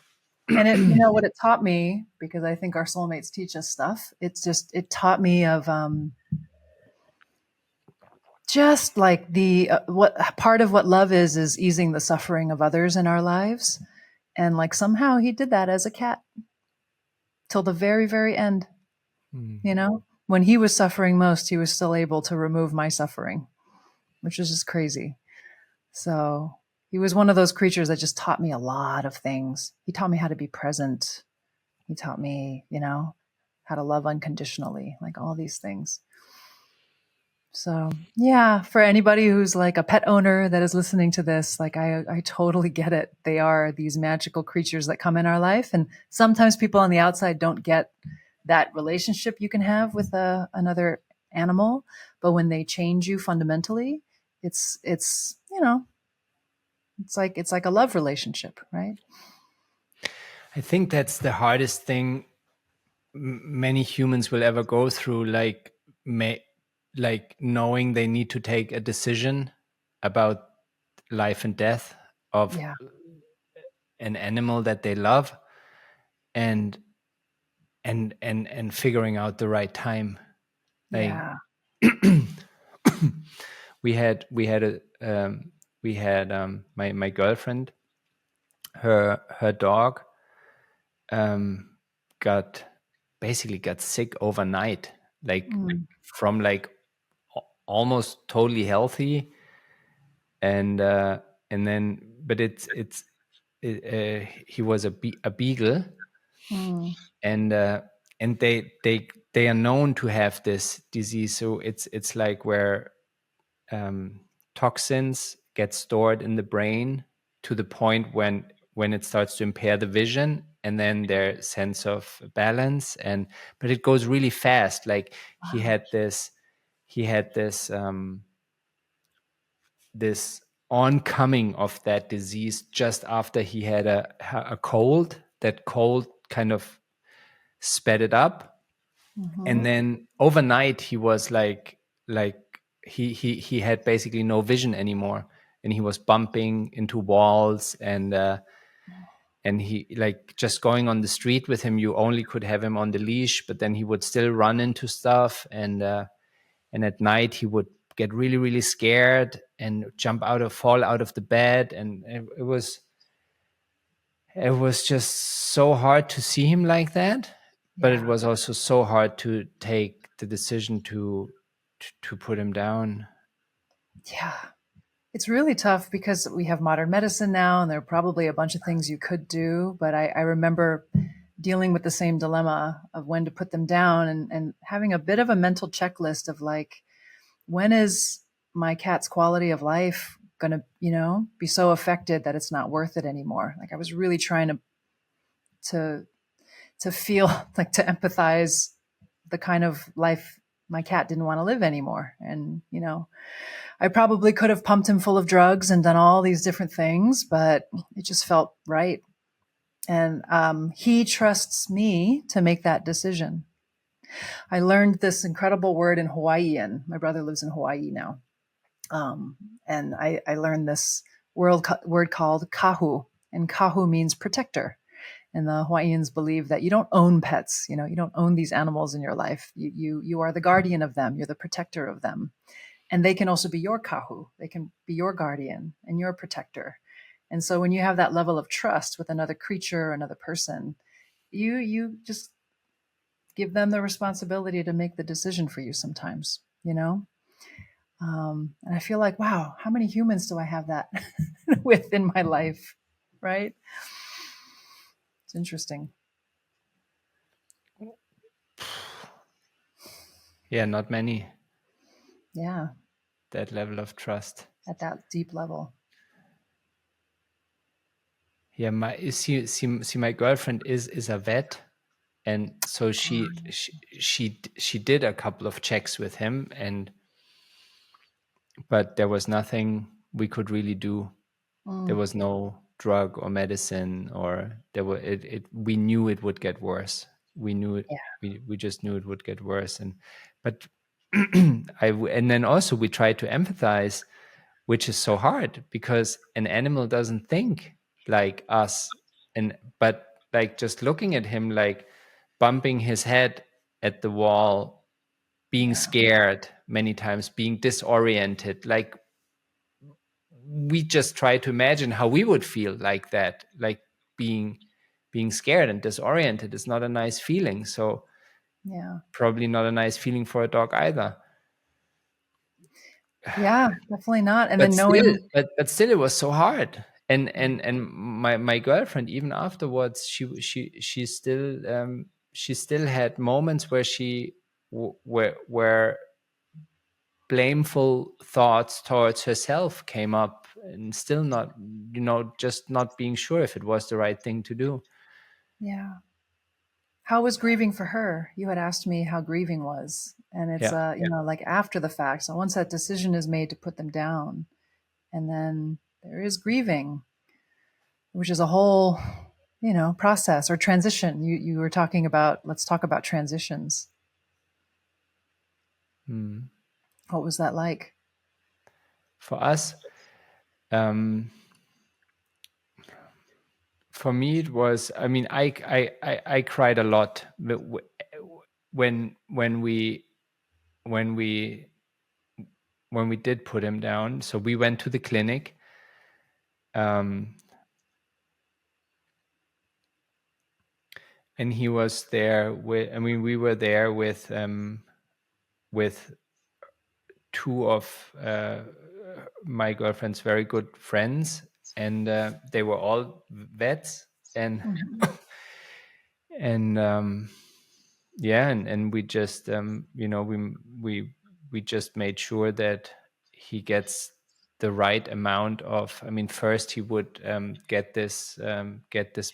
and what it taught me, because I think our soulmates teach us stuff. It taught me of just like the what part of what love is easing the suffering of others in our lives. And like somehow he did that as a cat till the very, very end. When he was suffering most, he was still able to remove my suffering, which is just crazy. So he was one of those creatures that just taught me a lot of things. He taught me how to be present. He taught me, how to love unconditionally, like all these things. So yeah, for anybody who's like a pet owner that is listening to this, like I totally get it. They are these magical creatures that come in our life. And sometimes people on the outside don't get that relationship you can have with another animal. But when they change you fundamentally, it's it's like a love relationship, right? I think that's the hardest thing many humans will ever go through, like knowing they need to take a decision about life and death of Yeah, an animal that they love, and figuring out the right time. Like yeah. my girlfriend, her dog got sick overnight, like Mm, from like almost totally healthy, and then but he was a beagle, mm, and they are known to have this disease. So it's like where toxins get stored in the brain to the point when it starts to impair the vision and then their sense of balance. And but it goes really fast. Like wow. he had this oncoming of that disease just after he had a cold. That cold kind of sped it up, Mm-hmm. and then overnight he was like he had basically no vision anymore, and he was bumping into walls, and he, like, just going on the street with him, you only could have him on the leash, but then he would still run into stuff, and at night he would get really really scared and fall out of the bed, and it was just so hard to see him like that, but it Yeah, was also so hard to take the decision to put him down. yeah. It's really tough because we have modern medicine now, and there are probably a bunch of things you could do. But I remember dealing with the same dilemma of when to put them down, and having a bit of a mental checklist of like, when is my cat's quality of life going to, be so affected that it's not worth it anymore? Like I was really trying to, to feel like to empathize the kind of life my cat didn't want to live anymore. And, I probably could have pumped him full of drugs and done all these different things, but it just felt right. And he trusts me to make that decision. I learned this incredible word in Hawaiian. My brother lives in Hawaii now. Um, and I learned this word called kahu. And kahu means protector. And the Hawaiians believe that you don't own pets. You don't own these animals in your life. You are the guardian of them. You're the protector of them. And they can also be your kahu. They can be your guardian and your protector. And so when you have that level of trust with another creature or another person, you just give them the responsibility to make the decision for you sometimes. And I feel like, wow, how many humans do I have that with in my life? Right? It's interesting. Yeah, not many, Yeah, that level of trust. at that deep level. Yeah, my girlfriend is a vet, and so she did a couple of checks with him, but there was nothing we could really do. There Mm, was no drug or medicine, or we knew it would get worse. We knew it. Yeah. We just knew it would get worse. But and then also we tried to empathize, which is so hard because an animal doesn't think like us. But like just looking at him, like bumping his head at the wall, being scared many times, being disoriented, like we just try to imagine how we would feel like that, like being scared and disoriented is not a nice feeling. So Yeah. probably not a nice feeling for a dog either. Yeah, definitely not. And But then still, knowing, but still, it was so hard. And my girlfriend, even afterwards, she still had moments where where blameful thoughts towards herself came up, and still not, just not being sure if it was the right thing to do. yeah. How was grieving for her? You had asked me how grieving was. And it's, Yeah. like after the fact. So once that decision is made to put them down, and then there is grieving, which is a whole, process or transition. You were talking about, let's talk about transitions. Mm. What was that like? For us, um, for me, it was. I mean, I cried a lot when we did put him down. So we went to the clinic. And he was there with. I mean, we were there with two of my girlfriend's very good friends, and they were all vets, and Mhm. and yeah, and we just we just made sure that he gets the right amount of. I mean, first he would get this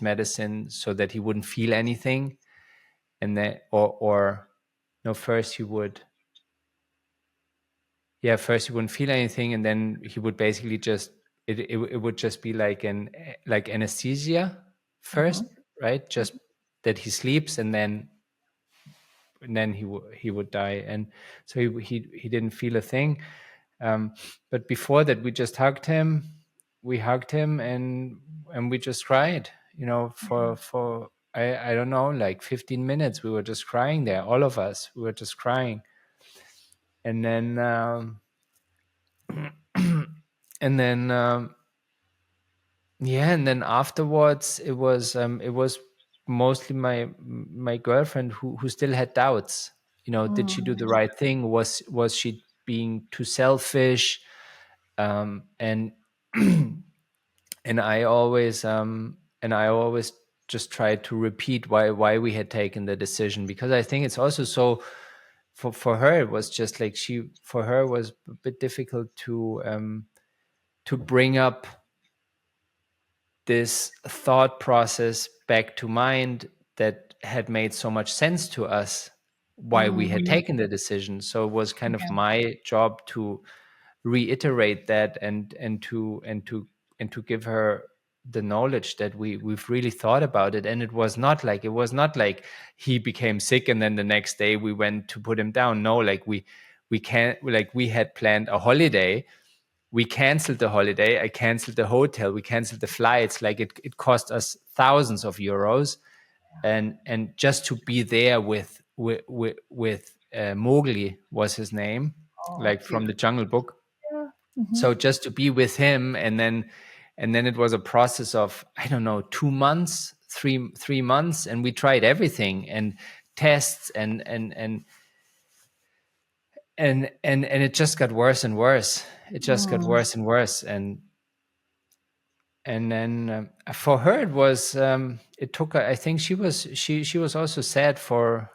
medicine so that he wouldn't feel anything, and then or no, first he would. Yeah, first he wouldn't feel anything, and then he would basically just it would just be like like anesthesia first, Mhm. right? Just that he sleeps, and then he would die, and so he didn't feel a thing. But before that, we just hugged him. We hugged him, and we just cried. For I don't know, like 15 minutes, we were just crying there. All of us, we were just crying, and then. And then yeah, and then afterwards it was mostly my girlfriend who still had doubts. Did she do the right thing? Was she being too selfish? And and I always just tried to repeat why we had taken the decision, because I think it's also so. For her, it was just like for her it was a bit difficult to bring up this thought process back to mind that had made so much sense to us, why we had Mhm. taken the decision. So it was kind of Yeah. my job to reiterate that, and to give her the knowledge that we've really thought about it. And it was not like he became sick and then the next day we went to put him down. No, like we can't, like we had planned a holiday. We canceled the holiday. I canceled the hotel. We canceled the flights. Like it cost us thousands of euros, and just to be there with Mowgli was his name, Oh, like cute. from the Jungle Book. Yeah. Mhm. So just to be with him, and then it was a process of, I don't know, 2 months, three months, and we tried everything, and tests, and it just got worse and worse. It just got Mm. worse and worse, and then for her it was, it took, I think she was also sad for,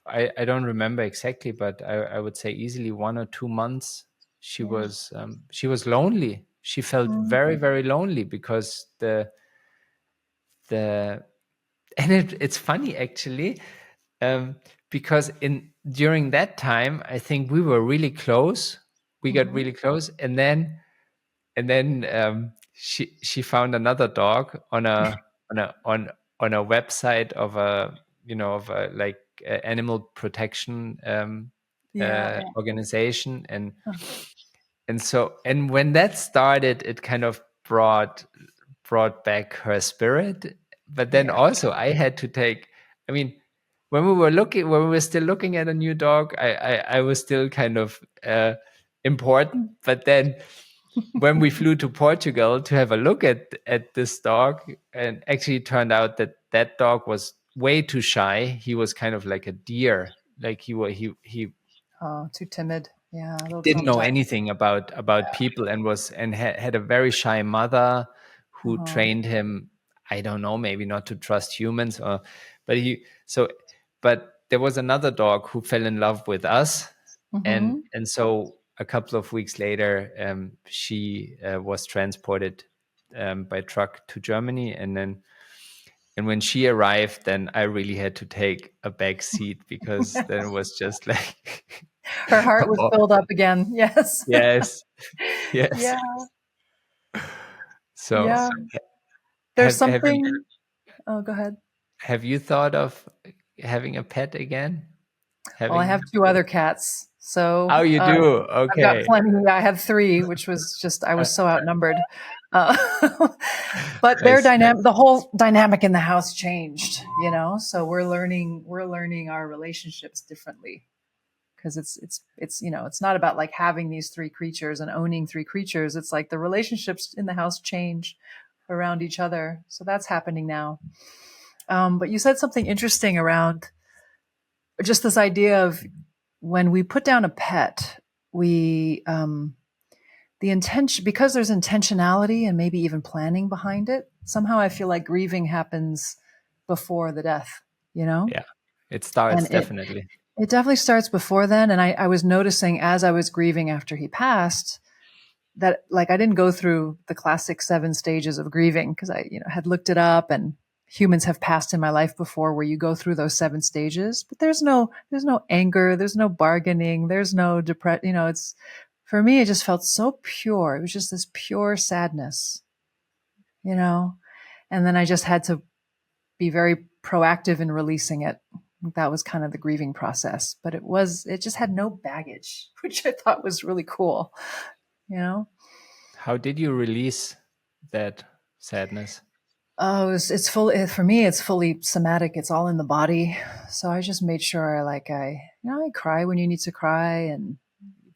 I don't remember exactly, but I would say easily 1 or 2 months. She Yeah. was she was lonely. She felt very, Mhm. very lonely because the and it's funny actually, um, because in during that time I think we were really close. We got Mhm. really close, and then she found another dog on a website of a like animal protection Yeah. organization, Huh. and when that started, it kind of brought back her spirit. But then Yeah. also I had to take, I mean, when we were still looking at a new dog, I was still kind of important. But then when we flew to Portugal to have a look at this dog, and actually it turned out that that dog was way too shy. He was kind of like a deer. Like he Oh, too timid. Yeah, a little didn't know traumatized. anything about people, and had a very shy mother who Oh. trained him, I don't know, maybe not to trust humans, or but he so but there was another dog who fell in love with us, Mm-hmm. and so a couple of weeks later, she was transported by truck to Germany, and when she arrived, then I really had to take a back seat, because then it was just like Her heart was oh, filled up again. Yes. yes. Yes. Yeah. So Yeah. There's have something. Oh, go ahead. you thought of having a pet again? Well, I have Having two other cats. So Oh, you do? I've got Okay. plenty. I had three, which was just, I Uh, was so outnumbered. Uh, but I their see. dynamic, the whole dynamic in the house changed, so we're learning our relationships differently, because it's not about like having these three creatures and owning three creatures. It's like the relationships in the house change around each other. So that's happening now. But you said something interesting around just this idea of when we put down a pet, we the intention, because there's intentionality and maybe even planning behind it. Somehow I feel like grieving happens before the death, Yeah. It starts and it definitely. it definitely starts before then. And I was noticing as I was grieving after he passed that, like, I didn't go through the classic 7 stages of grieving, because I had looked it up, and humans have passed in my life before where you go through those 7 stages, but there's no anger, there's no bargaining, there's no depression. It's, for me, it just felt so pure. It was just this pure sadness, you know, and then I just had to be very proactive in releasing it. That was kind of the grieving process, but it just had no baggage, which I thought was really cool, you know? How did you release that sadness? Oh, it's fully, for me, it's fully somatic. It's all in the body. So I just made sure, like, I cry when you need to cry, and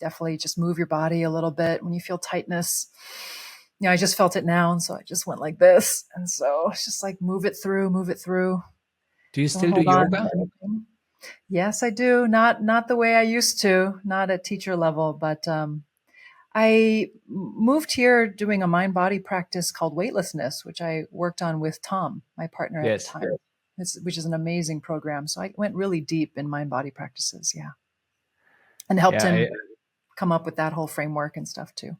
definitely just move your body a little bit when you feel tightness. I just felt it now. And so I just went like this. And so it's just like, move it through, move it through. Do you Don't still do hold on to yoga? anything. Yes, I do. Not the way I used to, not at teacher level, but I moved here doing a mind body practice called weightlessness, which I worked on with Tom, my partner at the Yes. time, which is an amazing program. So I went really deep in mind body practices. Yeah. And helped Yeah, him come up with that whole framework and stuff too.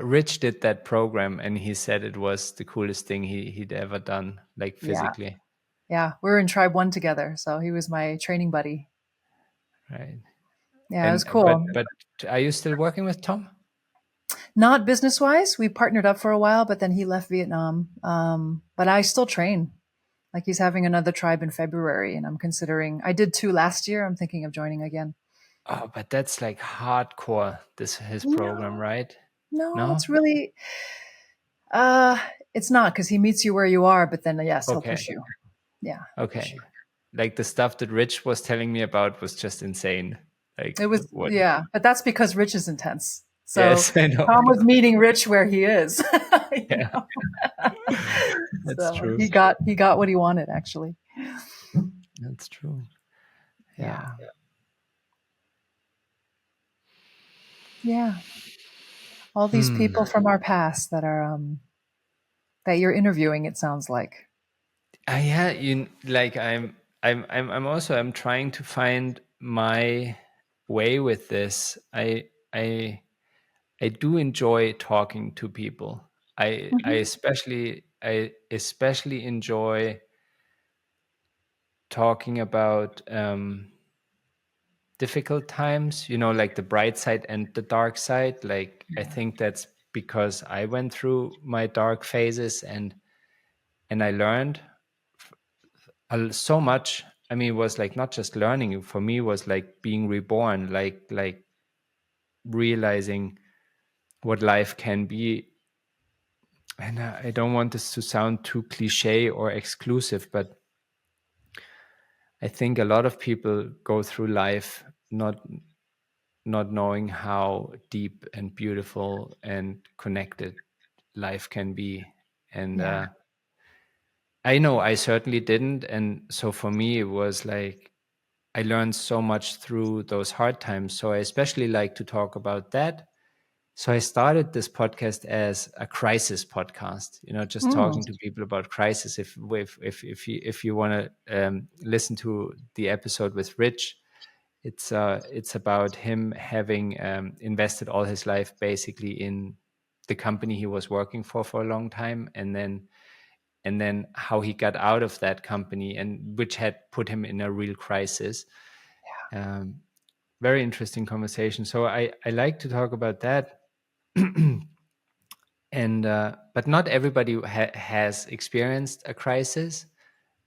Rich did that program, and he said it was the coolest thing he'd ever done, like Yeah. physically, Yeah. We were in Tribe One together. So he was my training buddy. right? Yeah. It was And cool. but are you still working with Tom? Not business wise. We partnered up for a while, but then he left Vietnam. But I still train. Like, he's having another tribe in February, and I did 2 last year. I'm thinking of joining again. Oh, but that's like hardcore, this his program, No, right? no, No? it's really, uh, it's not, because he meets you where you are, but then yes, he'll Okay. push you. Yeah, he'll push you. Okay. Like the stuff that Rich was telling me about was just insane. It Like was, what? yeah, but that's because Rich is intense. So Yes, I know. Tom was meeting Rich where he is. you Yeah, know? that's So true. he got what he wanted, actually. That's true. Yeah. Yeah. Yeah. All these Hmm. people from our past that you're interviewing, it sounds like. Yeah, like I'm trying to find my way with this. I do enjoy talking to people. Mhm. I especially enjoy talking about difficult times, like the bright side and the dark side. Like I think that's because I went through my dark phases, and I learned so much. I mean, it was like not just learning for me, it was like being reborn, like realizing what life can be. And I don't want this to sound too cliche or exclusive, but I think a lot of people go through life not knowing how deep and beautiful and connected life can be. And Yeah. I know I certainly didn't. And so for me, it was like I learned so much through those hard times. So I especially like to talk about that. So I started this podcast as a crisis podcast, just Mm. talking to people about crisis. If you want to listen to the episode with Rich, it's about him having invested all his life basically in the company he was working for a long time, and then how he got out of that company, and which had put him in a real crisis. Very interesting conversation. So I like to talk about that. And but not everybody has experienced a crisis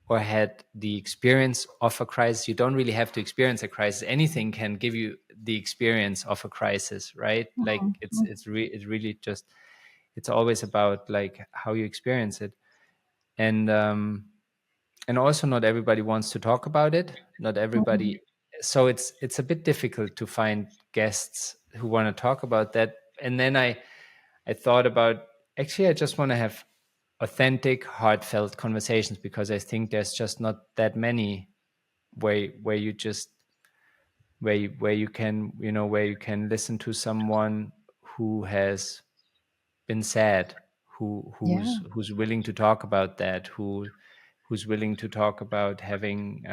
or had the experience of a crisis. You don't really have to experience a crisis. Anything can give you the experience of a crisis, right? Like Mhm. it's really just, it's always about like how you experience it. And also not everybody wants to talk about it. Not everybody. So it's a bit difficult to find guests who want to talk about that. And then I thought about, actually, I just want to have authentic, heartfelt conversations, because I think there's just not that many where you just where you can where you can listen to someone who has been sad, Yeah. who's willing to talk about that, who's willing to talk about having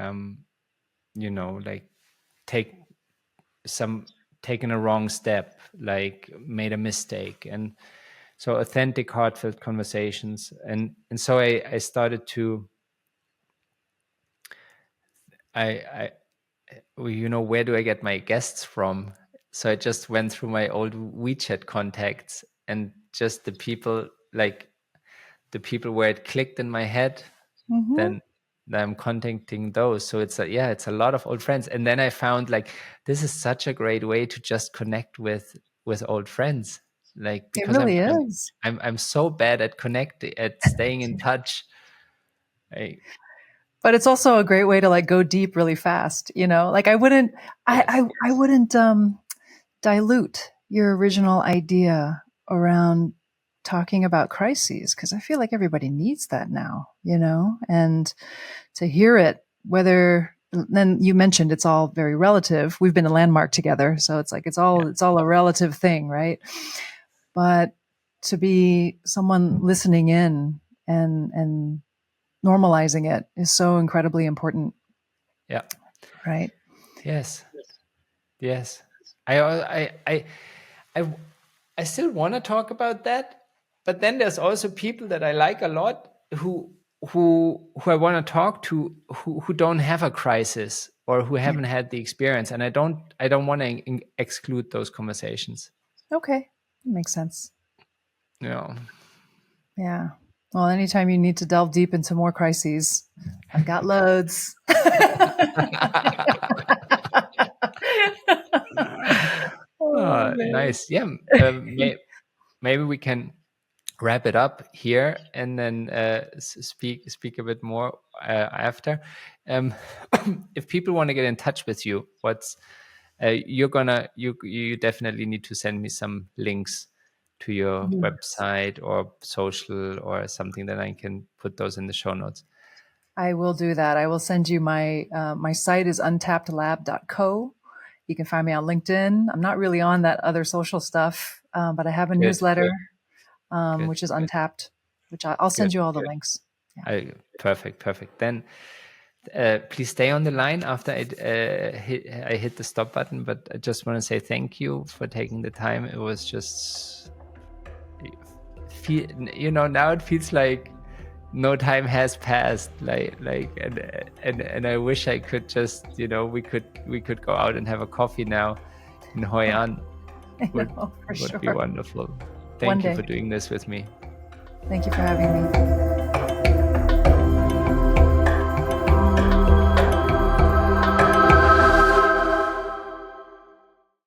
like take some taken a wrong step, like made a mistake. And so authentic, heartfelt conversations. And so I started to I where do I get my guests from? So I just went through my old WeChat contacts, and just the people where it clicked in my head, Hmm. then I'm contacting those. So it's a lot of old friends. And then I found like this is such a great way to just connect with old friends, like It because really is. I'm so bad at connecting, at staying in touch. I, But it's also a great way to like go deep really fast, Like I wouldn't yes. I wouldn't dilute your original idea around talking about crises, because I feel like everybody needs that now, and to hear it, whether then you mentioned it's all very relative. We've been a landmark together, so it's like Yeah. it's all a relative thing, right? But to be someone listening in and normalizing it is so incredibly important, Yeah. right? Yes. Yes. I I still want to talk about that, but then there's also people that I like a lot who I want to talk to, who don't have a crisis or who Yeah. haven't had the experience, and I don't want to exclude those conversations. Okay. That makes sense. You know. Yeah. Well, anytime you need to delve deep into more crises, I've got loads. Oh, man. Nice. Yeah. Maybe we can wrap it up here and then speak a bit more after. Um, if people want to get in touch with you, what's you definitely need to send me some links to your Yes. website or social or something, that I can put those in the show notes. I will do that. I will send you my site is untappedlab.co. You can find me on LinkedIn. I'm not really on that other social stuff, but I have a Good, newsletter, good, which is Untapped, which I'll good. send you all the links. Yeah. Perfect. Then please stay on the line after I hit the stop button. But I just want to say thank you for taking the time. It was just now it feels like no time has passed. And I wish I could just we could go out and have a coffee now in Hoi An. I Would know, for would be sure. wonderful. Thank you day. for doing this with me. Thank you for having me.